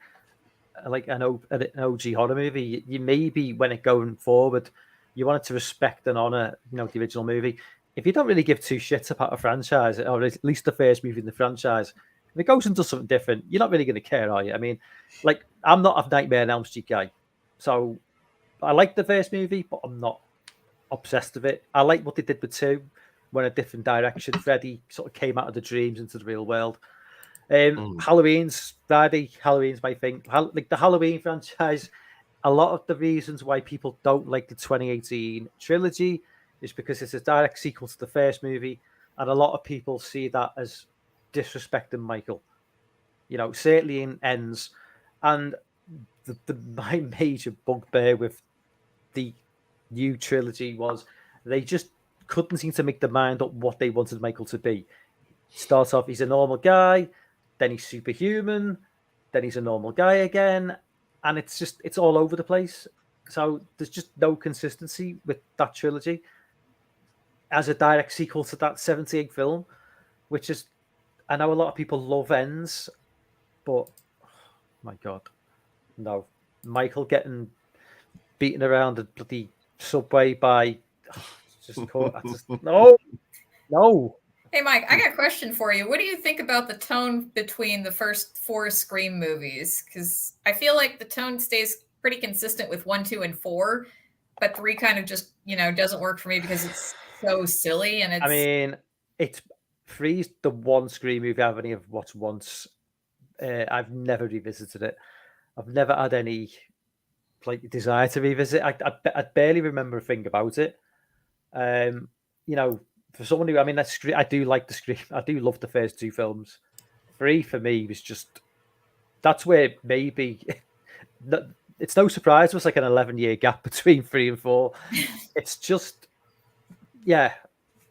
an OG horror movie, you maybe when it going forward, you want it to respect and honor the original movie. If you don't really give two shits about a franchise, or at least the first movie in the franchise, if it goes and does something different, you're not really going to care, are you? I mean, like I'm not a Nightmare on Elm Street guy, so I like the first movie, but I'm not obsessed with it. I like what they did with 2, went a different direction. Freddy sort of came out of the dreams into the real world. Halloween's my thing. Like the Halloween franchise, a lot of the reasons why people don't like the 2018 trilogy is because it's a direct sequel to the first movie, and a lot of people see that as disrespecting Michael. Certainly in Ends, and my major bugbear with the new trilogy was they just couldn't seem to make their mind up what they wanted Michael to be. Starts off, he's a normal guy, then he's superhuman, then he's a normal guy again, and it's all over the place. So there's just no consistency with that trilogy as a direct sequel to that 78 film, which is, I know a lot of people love Ends, but oh my God, no. Michael getting beaten around the bloody subway by no. Hey, Mike, I got a question for you. What do you think about the tone between the first 4 Scream movies? Because I feel like the tone stays pretty consistent with 1, 2, and 4, but 3 kind of just, doesn't work for me because it's so silly. And I mean, it's 3's the one Scream movie I've only ever watched once. I've never revisited it. I've never had any desire to revisit. I barely remember a thing about it. For someone who, I do like the Scream. I do love the first 2 films. 3 for me was just, that's where maybe it's no surprise it was like an 11-year gap between 3 and 4. It's just, yeah.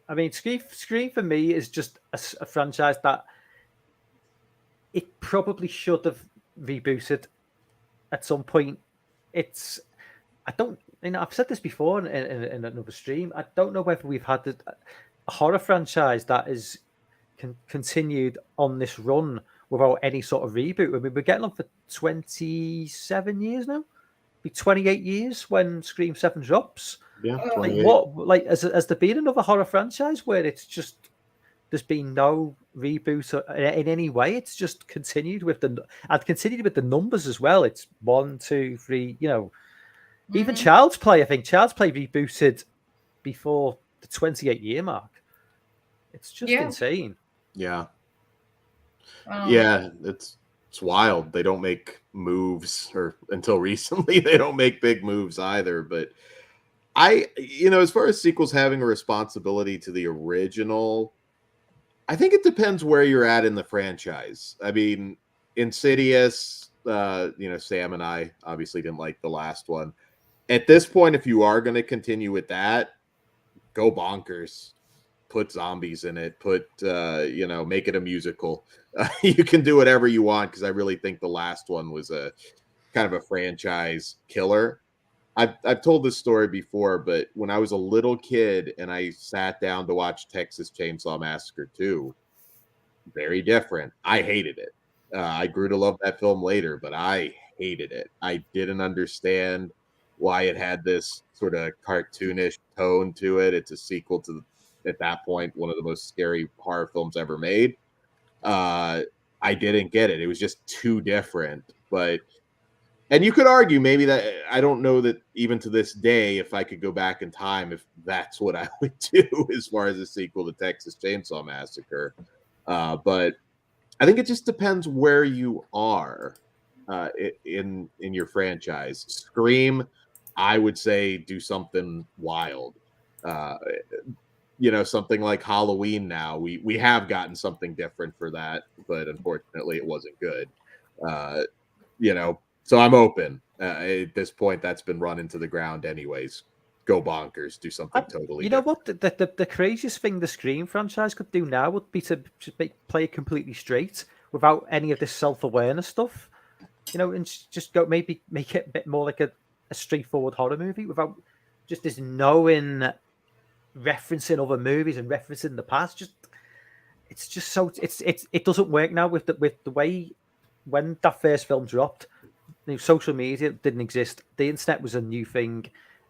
I mean, Scream for me is just a franchise that it probably should have rebooted at some point. I've said this before in another stream. I don't know whether we've had a horror franchise that is continued on this run without any sort of reboot. I mean, we're getting on for 27 years now. Be 28 years when Scream 7 drops. Yeah, has there been another horror franchise where it's just there's been no reboot in any way? It's just continued with the numbers as well. It's 1, 2, 3. Even Child's Play. I think Child's Play rebooted before the 28-year mark. It's just insane. Yeah. Yeah, it's wild. They don't make moves, or until recently, they don't make big moves either. But as far as sequels having a responsibility to the original, I think it depends where you're at in the franchise. I mean, Insidious, Sam and I obviously didn't like the last one. At this point, if you are going to continue with that, go bonkers. Put zombies in it. Make it a musical. You can do whatever you want, because I really think the last one was a kind of a franchise killer. I've told this story before, but when I was a little kid and I sat down to watch Texas Chainsaw Massacre 2, very different. I hated it. I grew to love that film later, but I hated it. I didn't understand why it had this sort of cartoonish tone to it. It's a sequel to, at that point, one of the most scary horror films ever made. I didn't get it. It was just too different. But And you could argue maybe that I don't know that even to this day, if I could go back in time, if that's what I would do as far as a sequel to Texas Chainsaw Massacre. But I think it just depends where you are in your franchise. Scream, I would say do something wild. Something like Halloween now. We have gotten something different for that, but unfortunately it wasn't good. So I'm open. At this point, that's been run into the ground anyways. Go bonkers, do something totally You know different. what? The craziest thing the Scream franchise could do now would be to just play it completely straight without any of this self-awareness stuff. And just go maybe make it a bit more like a straightforward horror movie without just this knowing, referencing other movies and referencing the past. It's just so it doesn't work now with the way when that first film dropped. Social media didn't exist. The internet was a new thing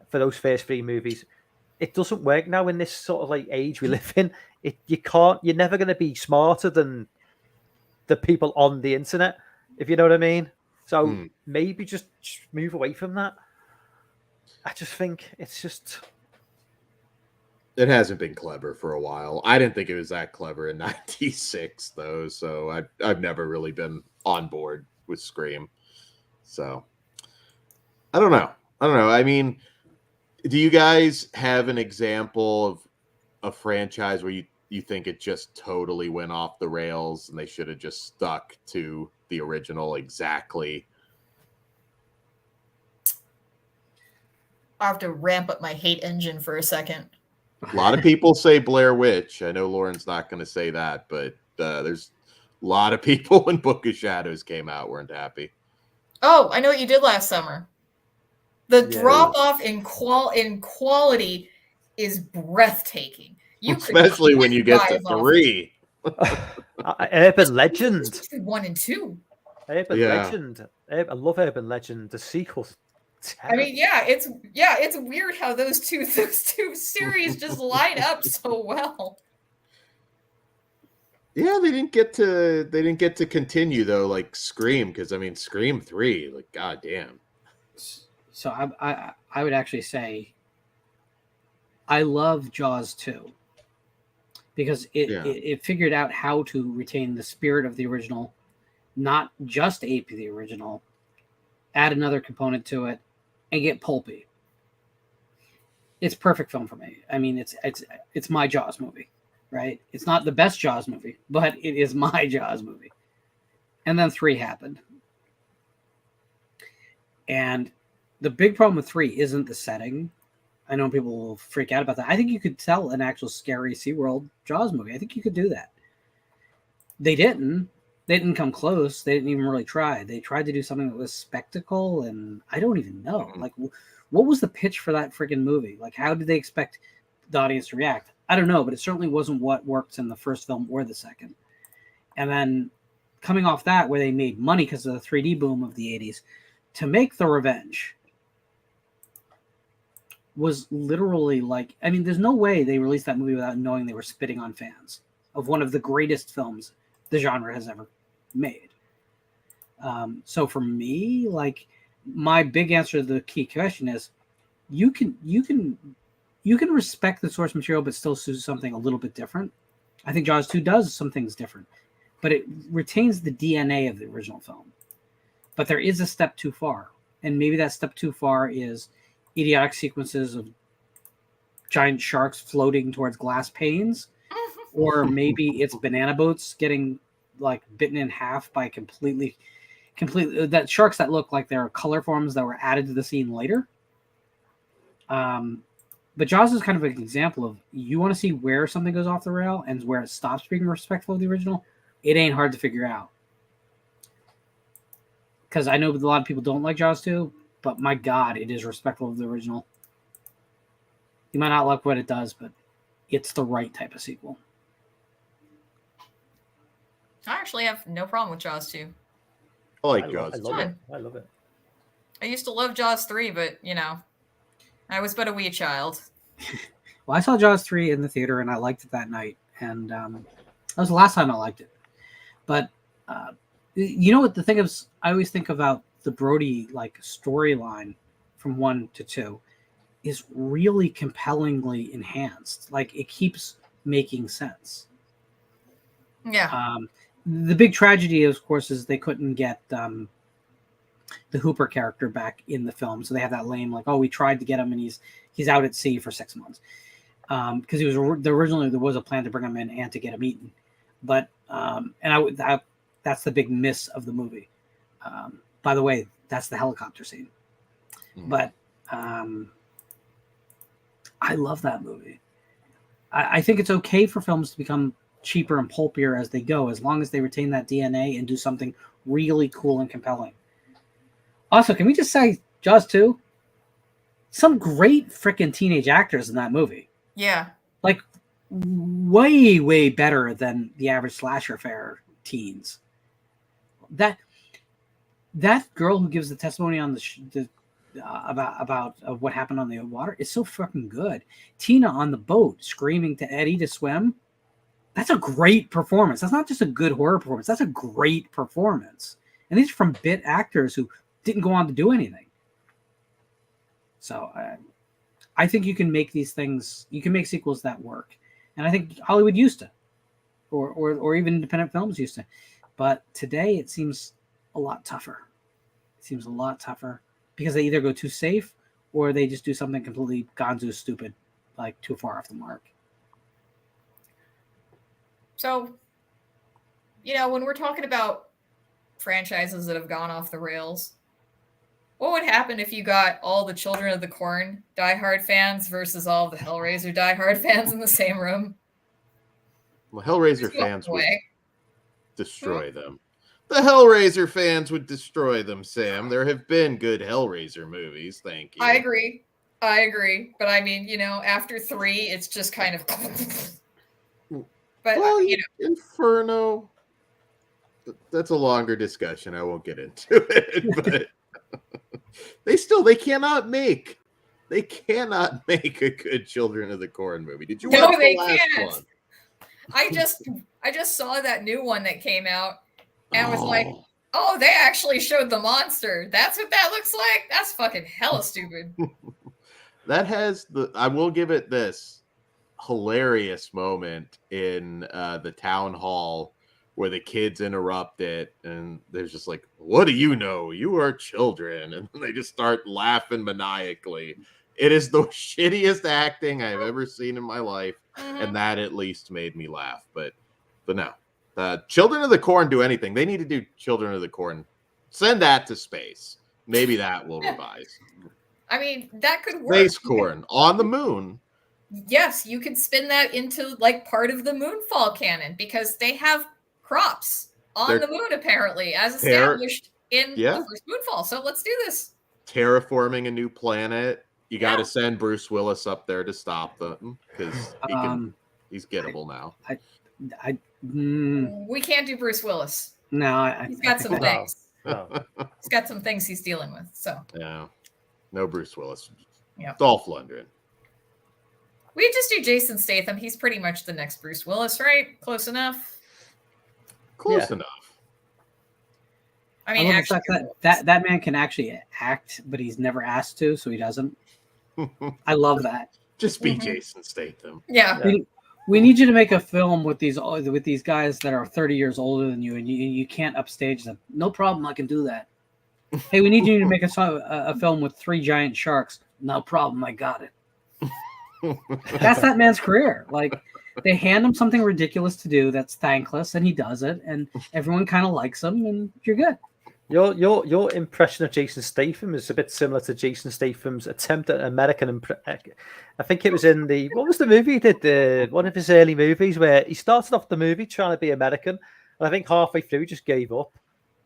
for those first 3 movies. It doesn't work now in this sort of like age we live in. You're never going to be smarter than the people on the internet, if you know what I mean. So maybe just move away from that. I just think it's just. It hasn't been clever for a while. I didn't think it was that clever in '96 though, so I've never really been on board with Scream. So I don't know. I mean, do you guys have an example of a franchise where you think it just totally went off the rails and they should have just stuck to the original exactly? I have to ramp up my hate engine for a second. A lot of people say Blair Witch. I know Lauren's not going to say that, but there's a lot of people when Book of Shadows came out weren't happy. Oh, I know what you did last summer. The drop off in quality is breathtaking. Especially when you get to 3. Urban Legend. 1 and 2. Urban Legend. I love Urban Legend. The sequels. I mean, it's weird how those two series just line up so well. Yeah, they didn't get to continue though, like Scream, because I mean Scream 3, like goddamn. So I would actually say I love Jaws 2 because it figured out how to retain the spirit of the original, not just ape the original, add another component to it, and get pulpy. It's perfect film for me. I mean, it's my Jaws movie, right? It's not the best Jaws movie, but it is my Jaws movie. And then 3 happened. And the big problem with 3 isn't the setting. I know people will freak out about that. I think you could tell an actual scary SeaWorld Jaws movie. I think you could do that. They didn't. They didn't come close. They didn't even really try. They tried to do something that was spectacle, and I don't even know. Like, what was the pitch for that freaking movie? Like, how did they expect the audience to react? I don't know, but it certainly wasn't what worked in the first film or the second. And then coming off that, where they made money because of the 3D boom of the 80s, to make The Revenge was literally like, I mean, there's no way they released that movie without knowing they were spitting on fans of one of the greatest films the genre has ever made. So for me, like, my big answer to the key question is you can respect the source material but still do something a little bit different. I think Jaws 2 does some things different, but it retains the DNA of the original film. But there is a step too far, and maybe that step too far is idiotic sequences of giant sharks floating towards glass panes, or maybe it's banana boats getting like bitten in half by completely that sharks that look like they're color forms that were added to the scene later. But Jaws is kind of an example of, you want to see where something goes off the rail and where it stops being respectful of the original. It ain't hard to figure out, because I know a lot of people don't like Jaws 2, but my God, it is respectful of the original. You might not like what it does, but it's the right type of sequel. I actually have no problem with Jaws 2. I like Jaws. I love it. I used to love Jaws 3, but, I was but a wee child. Well, I saw Jaws 3 in the theater, and I liked it that night. And that was the last time I liked it. But you know what the thing is? I always think about the Brody like storyline from 1 to 2 is really compellingly enhanced. Like it keeps making sense. Yeah. The big tragedy, of course, is they couldn't get the Hooper character back in the film, so they have that lame like, oh, we tried to get him and he's out at sea for 6 months because he was originally there was a plan to bring him in and to get him eaten, but that's the big miss of the movie. By the way, that's the helicopter scene, but I love that movie. I think it's okay for films to become cheaper and pulpier as they go, as long as they retain that DNA and do something really cool and compelling. Also, can we just say Jaws 2? Some great freaking teenage actors in that movie. Yeah. Like way, way better than the average slasher fare teens. That girl who gives the testimony on about what happened on the water is so fucking good. Tina on the boat screaming to Eddie to swim. That's a great performance. That's not just a good horror performance. That's a great performance. And these are from bit actors who didn't go on to do anything. So I think you can make these things. You can make sequels that work, and I think Hollywood used to, or even independent films used to. But today it seems a lot tougher. It seems a lot tougher because they either go too safe or they just do something completely gonzo stupid, like too far off the mark. So, when we're talking about franchises that have gone off the rails, what would happen if you got all the Children of the Corn diehard fans versus all the Hellraiser diehard fans in the same room? Well, Hellraiser fans would destroy them. The Hellraiser fans would destroy them, Sam. There have been good Hellraiser movies, thank you. I agree. But I mean, after 3, it's just kind of... But, well, Inferno, that's a longer discussion. I won't get into it, but they cannot make a good Children of the Corn movie. Did you watch the last one? I just saw that new one that came out and was like, oh, they actually showed the monster. That's what that looks like? That's fucking hella stupid. That has I will give it this hilarious moment in the town hall where the kids interrupt it and they're just like, what do you know? You are children. And they just start laughing maniacally. It is the shittiest acting I've ever seen in my life. And that at least made me laugh. But no. Children of the Corn do anything. They need to do Children of the Corn. Send that to space. Maybe that will revise. I mean, that could work. Space Corn on the moon. Yes, you could spin that into like part of the Moonfall canon because they have crops on the moon apparently as established in the first Moonfall. So let's do this. Terraforming a new planet. You got to send Bruce Willis up there to stop them because he's gettable now. We can't do Bruce Willis. No, he's got some things. No. He's got some things he's dealing with. So yeah, no Bruce Willis. Yeah, Dolph Lundgren. We just do Jason Statham. He's pretty much the next Bruce Willis, right? Close enough. Close enough. I mean, I love the fact that man can actually act, but he's never asked to, so he doesn't. I love that. Just be Jason Statham. Yeah. We need you to make a film with these guys that are 30 years older than you, and you can't upstage them. No problem, I can do that. Hey, we need you to make a film with 3 giant sharks. No problem, I got it. That's that man's career. Like, they hand him something ridiculous to do that's thankless, and he does it, and everyone kind of likes him, and you're good. Your impression of Jason Statham is a bit similar to Jason Statham's attempt at American. I think it was in what was the movie he did? One of his early movies where he started off the movie trying to be American, and I think halfway through he just gave up.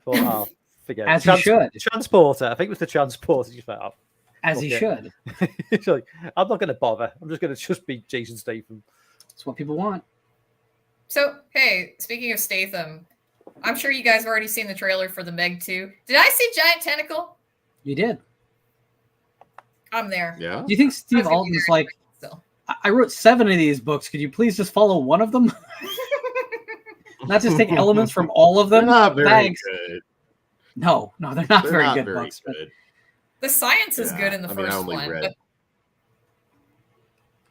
Thought, forget it. As he should. Transporter. I think it was the Transporter. Just like, as he should. It's like, I'm not going to bother. I'm just going to be Jason Statham. That's what people want. So, hey, speaking of Statham, I'm sure you guys have already seen the trailer for the Meg 2. Did I see Giant Tentacle? You did. I'm there. Yeah. Do you think Steve Alton's like, I wrote 7 of these books. Could you please just follow one of them? Not just take elements from all of them? They're not very Thanks. good. No, they're not They're very not good very books. But good. The science is Yeah, good in the I mean, I first only one, read- but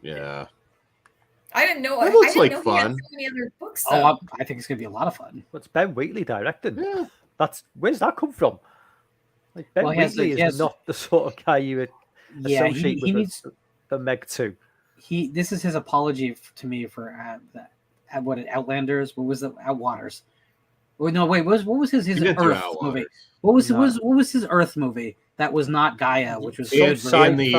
Yeah. I didn't know. That I looks didn't like know he had fun. so many other books. oh, Though. I think it's gonna be a lot of fun. What's Ben Wheatley directing? Yeah. Where's that come from? Like Ben Well, he has Wheatley he has- is not the sort of guy you would Yeah, associate he with needs. the Meg 2. This is his apology to me for what Outlanders. What was the Outwaters? Wait, no, wait. What was his He didn't do Earth Outwaters. movie? What was No. what was his Earth movie that was not Gaia, which was so In, good? Sci-fi in the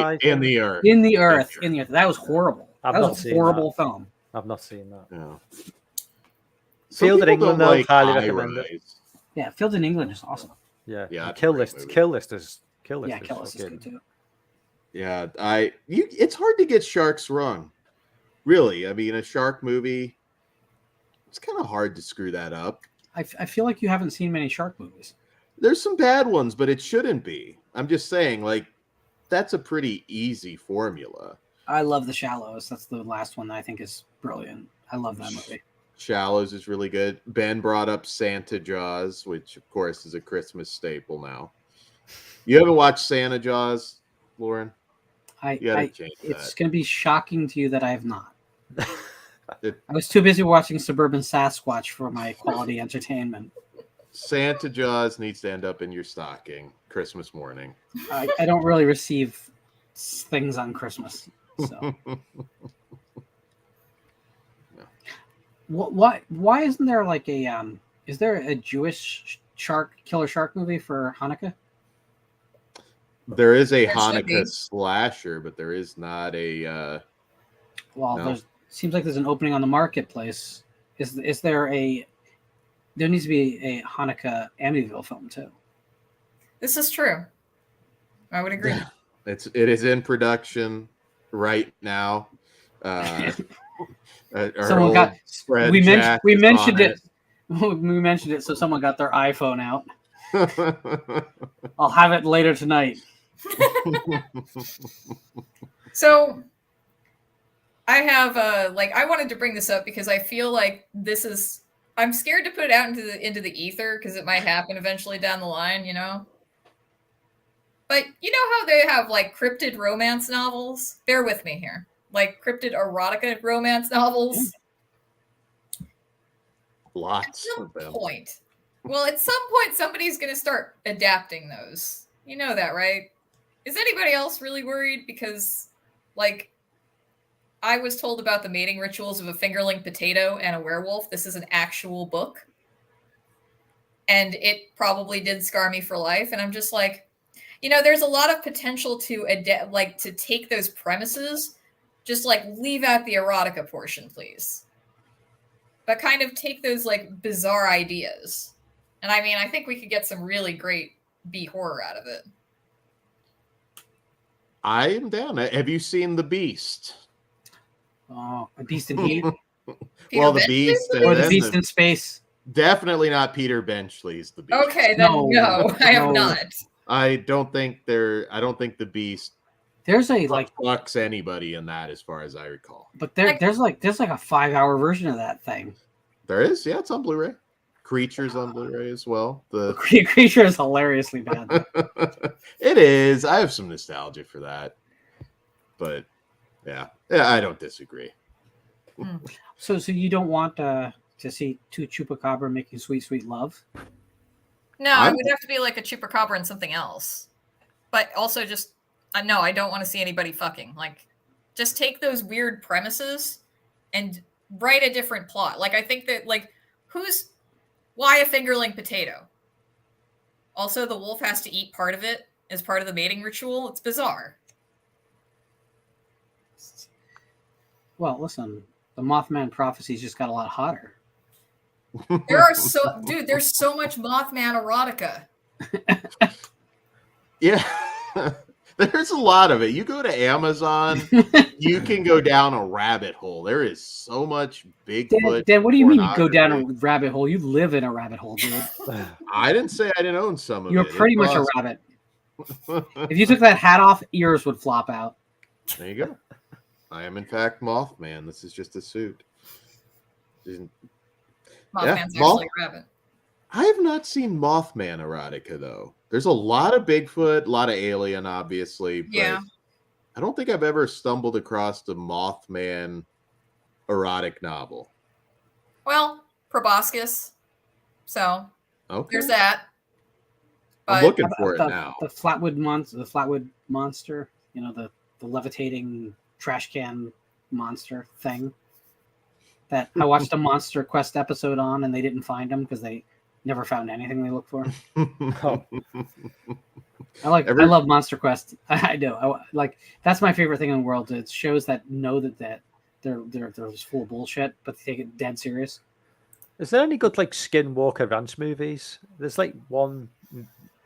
earth. In the Earth. That was horrible. I've That not was a seen horrible film. I've not seen that. Yeah. Field in people England, don't though, like highly High recommend it. Rise. Yeah, Field in England is awesome. Yeah, Yeah, and it's a Kill great List. movie. Kill List is Kill Us is fucking- good too. Yeah, it's hard to get sharks wrong. Really, I mean, a shark movie, it's kind of hard to screw that up. I feel like you haven't seen many shark movies. There's some bad ones, but it shouldn't be. I'm just saying, like, that's a pretty easy formula. I love The Shallows. That's the last one that I think is brilliant. I love that movie. Shallows is really good. Ben brought up Santa Jaws, which of course is a Christmas staple now. You haven't watched Santa Jaws, Lauren? You gotta change it's that. going to be shocking to you that I have not. It- I was too busy watching Suburban Sasquatch for my quality entertainment. Santa Jaws needs to end up in your stocking Christmas morning. I don't really receive things on Christmas. So why isn't there like a is there a Jewish killer shark movie for Hanukkah? There is a There should be. Hanukkah slasher, but there is not a. Well, No. there's seems like there's an opening on the marketplace. Is there a there needs to be a Hanukkah Amityville film too. This is true. I would agree. It is in production right now. Our Someone old got friend we mentioned Jack we is mentioned on it. We mentioned it, so someone got their iPhone out. it. I'll have it later tonight. So I have I wanted to bring this up because I feel like this is I'm scared to put it out into the ether because it might happen eventually down the line, you know. But you know how they have like cryptid romance novels? Bear with me here. Like cryptid erotica romance novels. Lots At of some them. point. Well, at some point somebody's going to start adapting those. You know that, right? Is anybody else really worried? Because, like, I was told about the mating rituals of a fingerling potato and a werewolf. This is an actual book. And it probably did scar me for life. And I'm just like, you know, there's a lot of potential to to take those premises, just like leave out the erotica portion, please. But kind of take those like bizarre ideas. And I mean, I think we could get some really great B horror out of it. I am down. Have you seen The Beast? Oh, A Beast in Heat Well, The Benchley's Beast The and or The then Beast in Space. definitely not Peter Benchley's The Beast. Okay, then no, I have no. not. I don't think The Beast There's a like, fucks anybody in that, as far as I recall. but there's like a 5-hour version of that thing. There is, yeah, it's on Blu-ray. Creatures on Blu-ray as well. The Creature is hilariously bad. it is. I have some nostalgia for that, but yeah, I don't disagree. So you don't want to see two chupacabra making sweet, sweet love? No, it would have to be like a chupacabra and something else. But also just, no, I don't want to see anybody fucking. Like, just take those weird premises and write a different plot. Like, I think that, like, why a fingerling potato? Also, the wolf has to eat part of it as part of the mating ritual. It's bizarre. Well, listen, the Mothman prophecies just got a lot hotter. There's so much Mothman erotica. Yeah, there's a lot of it. You go to Amazon, you can go down a rabbit hole. There is so much Bigfoot. Dan, what do you mean you go down a pornography. rabbit hole? You live in a rabbit hole, dude. I didn't say I didn't own some of You're it. pretty much a rabbit. If you took that hat off, ears would flop out. There you go. I am in fact Mothman. This is just a suit. Mothman's Moth- actually a rabbit. I have not seen Mothman erotica though. There's a lot of Bigfoot, a lot of Alien, obviously. But Yeah. I don't think I've ever stumbled across the Mothman erotic novel. Well, proboscis. So Okay. there's that. I'm But looking for it the, now. The Flatwood monster, you know, the levitating trash can monster thing. That I watched a Monster Quest episode on, and they didn't find him because they never found anything they looked for. Oh. I love Monster Quest. I do. That's my favorite thing in the world. It's shows that know that they're just full of bullshit, but they take it dead serious. Is there any good like Skinwalker Ranch movies? There's like one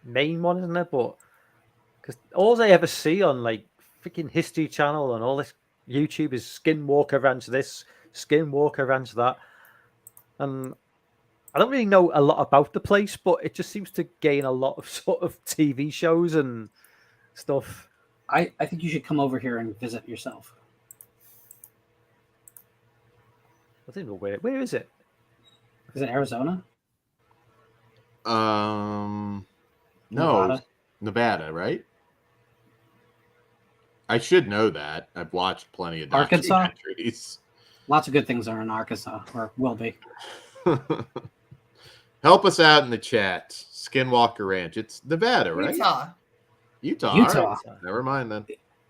main one, isn't there? But because all I ever see on like freaking History Channel and all this YouTube is Skinwalker Ranch this, Skinwalker Ranch that, and I don't really know a lot about the place, but it just seems to gain a lot of sort of TV shows and stuff. I think you should come over here and visit yourself. I don't know where is it? Is it Arizona? No, Nevada, right? I should know that. I've watched plenty of Arkansas? documentaries. Lots of good things are in Arkansas, or will be. Help us out in the chat. Skinwalker Ranch. It's Nevada, right? Utah. All right. Never mind then.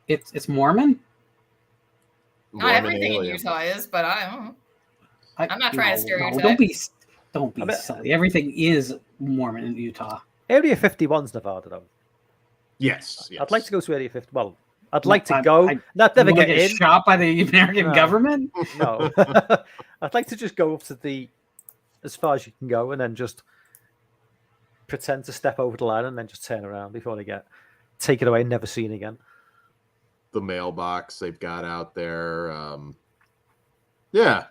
It's Mormon? Not everything in Utah is, but I don't know. I'm not trying to stereotype. Don't be silly. Everything is Mormon in Utah. Area 51's Nevada, though. Yes. I'd like to go to Area 50. Well, I'd like to go. Not never get in. Shot by the American government? No. I'd like to just go up to as far as you can go and then just pretend to step over the line and then just turn around before they get taken away and never seen again. The mailbox they've got out there. Yeah.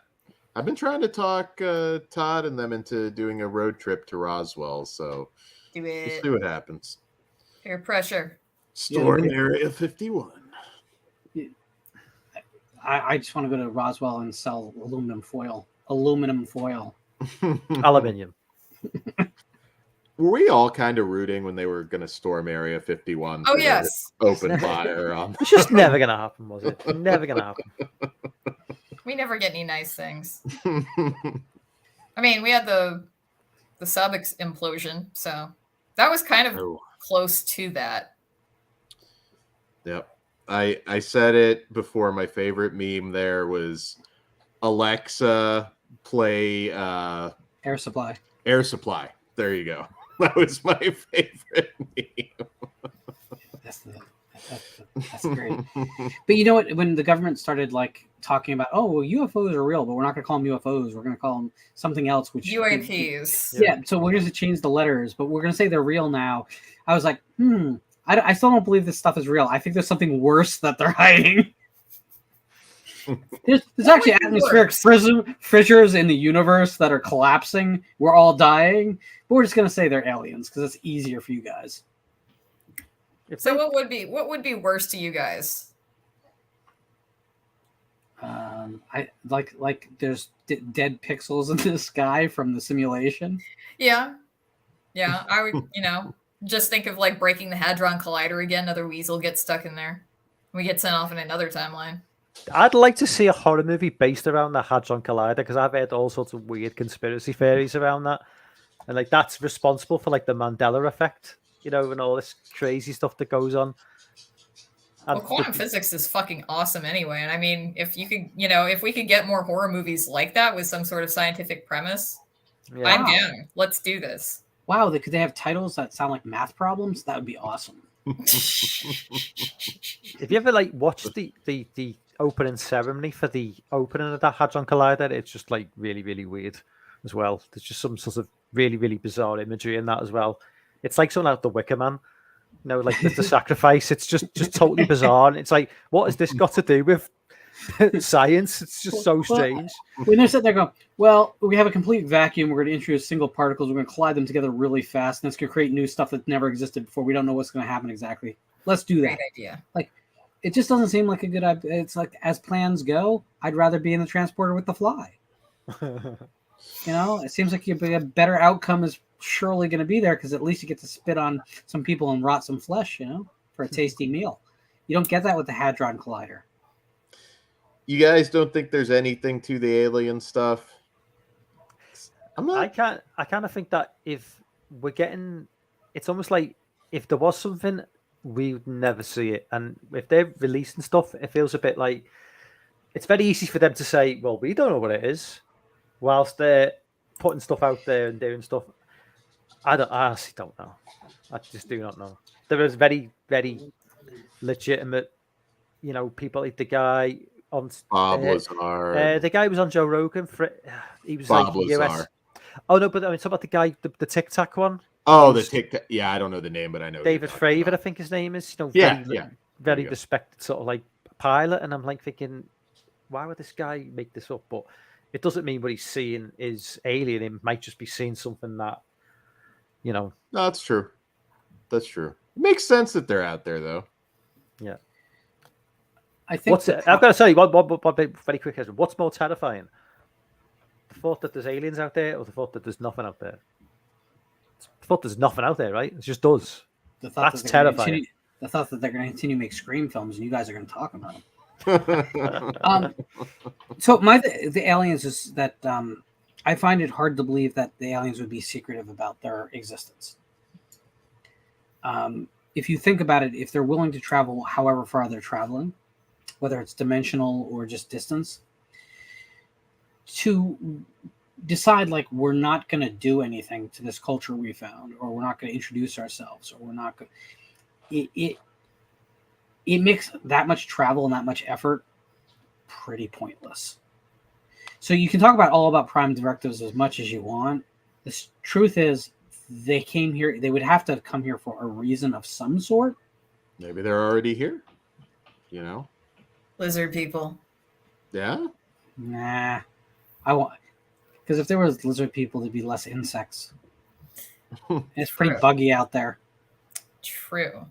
I've been trying to talk Todd and them into doing a road trip to Roswell, so do it. We'll see what happens. Peer pressure. Storm Area 51. I just want to go to Roswell and sell aluminum foil. Aluminium. Were we all kind of rooting when they were going to storm Area 51? Oh, yes. Open fire on. It's just never going to happen, was it? Never going to happen. We never get any nice things. I mean, we had the sub implosion, so that was kind of close to that. Yep. I said it before. My favorite meme there was Alexa play Air Supply. Air Supply. There you go. That was my favorite meme. That's great. But you know what? When the government started like talking about, oh, well, UFOs are real, but we're not going to call them UFOs. We're going to call them something else. Which UAPs. Yeah. So we're going to change the letters, but we're going to say they're real now. I was like, I still don't believe this stuff is real. I think there's something worse that they're hiding. There's actually atmospheric fissures in the universe that are collapsing. We're all dying, but we're just going to say they're aliens because it's easier for you guys. So what would be worse to you guys? I like there's dead pixels in the sky from the simulation. Yeah. I would, just think of like breaking the Hadron Collider again. Another weasel gets stuck in there. We get sent off in another timeline. I'd like to see a horror movie based around the Hadron Collider because I've heard all sorts of weird conspiracy theories around that, and like that's responsible for like the Mandela effect, and all this crazy stuff that goes on. Well, quantum physics is fucking awesome anyway, and I mean, if you could, if we could get more horror movies like that with some sort of scientific premise, I'm down. Let's do this. Wow, could they have titles that sound like math problems? That would be awesome. If you ever watched the opening ceremony for the opening of that Hadron Collider, it's just like really, really weird as well. There's just some sort of really, really bizarre imagery in that as well. It's like something out of the Wicker Man, like the sacrifice. It's just totally bizarre. And it's like, what has this got to do with science? It's just so strange. When they're sitting there going, well, we have a complete vacuum. We're going to introduce single particles. We're going to collide them together really fast. And it's going to create new stuff that never existed before. We don't know what's going to happen exactly. Let's do that. Great idea. It just doesn't seem like a good idea. It's like, as plans go, I'd rather be in the transporter with the fly. It seems like a better outcome is surely going to be there because at least you get to spit on some people and rot some flesh, for a tasty meal. You don't get that with the Hadron Collider. You guys don't think there's anything to the alien stuff? I kind of think that if we're getting, it's almost like if there was something, we would never see it. And if they're releasing stuff, it feels a bit like it's very easy for them to say, well, we don't know what it is, whilst they're putting stuff out there and doing stuff. I honestly don't know. I just do not know. There is very, very legitimate, people like the guy on Bob Lazar. the guy who was on Joe Rogan. He was Bob like Lazar. US. Oh no, but I mean, talk about the guy, the Tic Tac one. Oh, the Tic Tac. Yeah, I don't know the name, but I know David Fravor, I think his name is. Very respected sort of like pilot, and I'm like thinking, why would this guy make this up? But it doesn't mean what he's seeing is alien. He might just be seeing something that, No, that's true. That's true. It makes sense that they're out there, though. Yeah. I think I've got to say one very quick question. What's more terrifying? The thought that there's aliens out there, or the thought that there's nothing out there? The thought there's nothing out there, right? It's just us. That's terrifying. The thought that they're going to continue to make Scream films, and you guys are going to talk about them. So the aliens is that I find it hard to believe that the aliens would be secretive about their existence. If you think about it, if they're willing to travel however far they're traveling, whether it's dimensional or just distance, to decide like we're not going to do anything to this culture we found, or we're not going to introduce ourselves, or we're not going it makes that much travel and that much effort pretty pointless. So you can talk all about prime directives as much as you want. The truth is they came here, they would have to come here for a reason of some sort. Maybe they're already here. Lizard people. Yeah? Nah. I want, because if there was lizard people, there'd be less insects. It's pretty buggy out there. True.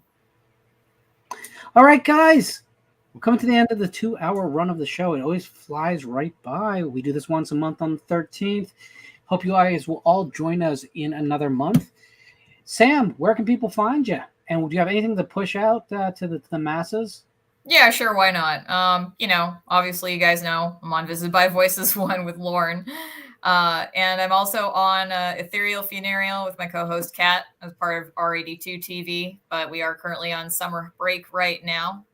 All right, guys. We're coming to the end of the 2-hour run of the show. It always flies right by. We do this once a month on the 13th. Hope you guys will all join us in another month. Sam, where can people find you? And would you have anything to push out to the masses? Yeah, sure. Why not? Obviously you guys know I'm on Visited by Voices 1 with Lorne. And I'm also on Ethereal Funereal with my co-host Kat as part of R82 TV, but we are currently on summer break right now.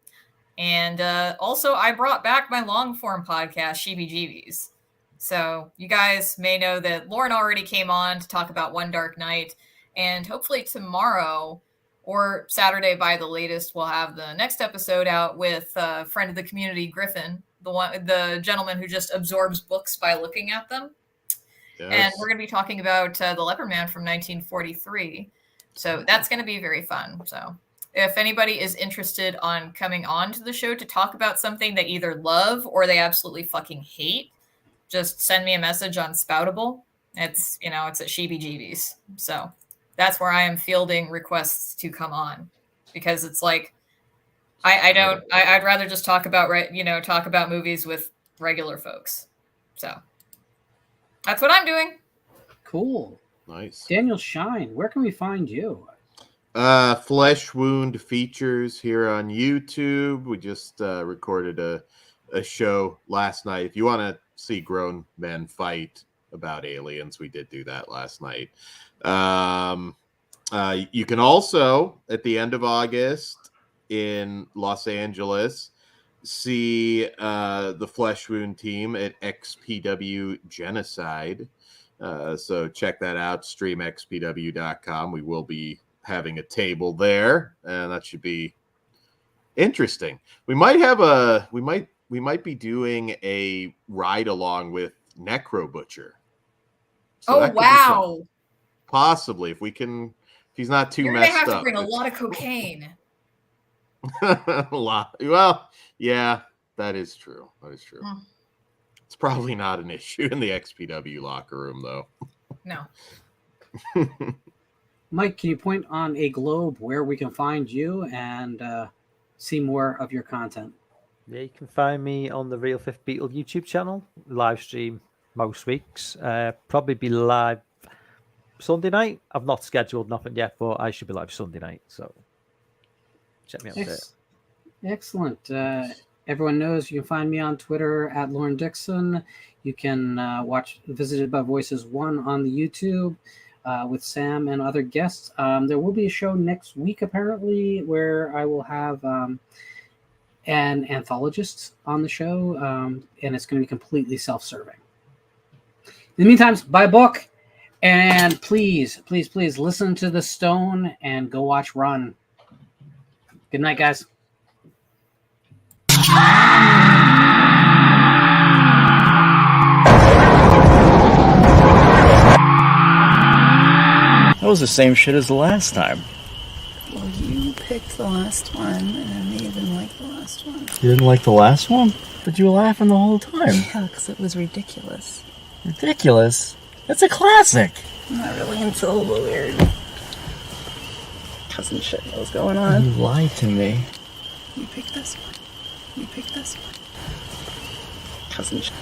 And also I brought back my long form podcast, Sheebie Jeebies. So you guys may know that Lorne already came on to talk about One Dark Night, and hopefully tomorrow or Saturday by the latest, we'll have the next episode out with a friend of the community, Griffin, the gentleman who just absorbs books by looking at them. Yes. And we're going to be talking about the Leopard Man from 1943. So that's going to be very fun. So if anybody is interested on coming on to the show to talk about something they either love or they absolutely fucking hate, just send me a message on Spoutable. It's at Sheebie Jeebies. So that's where I am fielding requests to come on, because it's like, I'd rather just talk about movies with regular folks. So that's what I'm doing. Cool. Nice. Daniel Schein, where can we find you? Flesh Wound Features here on YouTube. We just recorded a show last night. If you want to see grown men fight about aliens, we did do that last night. You can also, at the end of August in Los Angeles, see the Flesh Wound team at XPW Genocide. So check that out, streamxpw.com. We will be having a table there, and that should be interesting. We might have we might be doing a ride along with Necro Butcher. So wow. Possibly, if he's not too You're messed gonna have up. to bring a lot of cocaine. A lot. Well, yeah, that is true. It's probably not an issue in the XPW locker room, though. No. Mike, can you point on a globe where we can find you and see more of your content? Yeah, you can find me on the Real Fifth Beetle YouTube channel. Live stream most weeks. Probably be live Sunday night. I've not scheduled nothing yet, but I should be live Sunday night. So check me out there. Excellent. Everyone knows you can find me on Twitter at Lorne Dixon. You can watch Visited by Voices 1 on the YouTube with Sam and other guests. There will be a show next week, apparently, where I will have an anthologist on the show, and it's going to be completely self-serving. In the meantime, buy a book, and please, please, please listen to The Stone and go watch Run. Good night, guys. That was the same shit as the last time. Well, you picked the last one, and they didn't like the last one. You didn't like the last one? But you were laughing the whole time. Yeah, because it was ridiculous. Ridiculous? That's a classic. I'm not really into all the weird cousin shit that was going on. You lied to me. You picked this one. You picked this one. Cousin shit.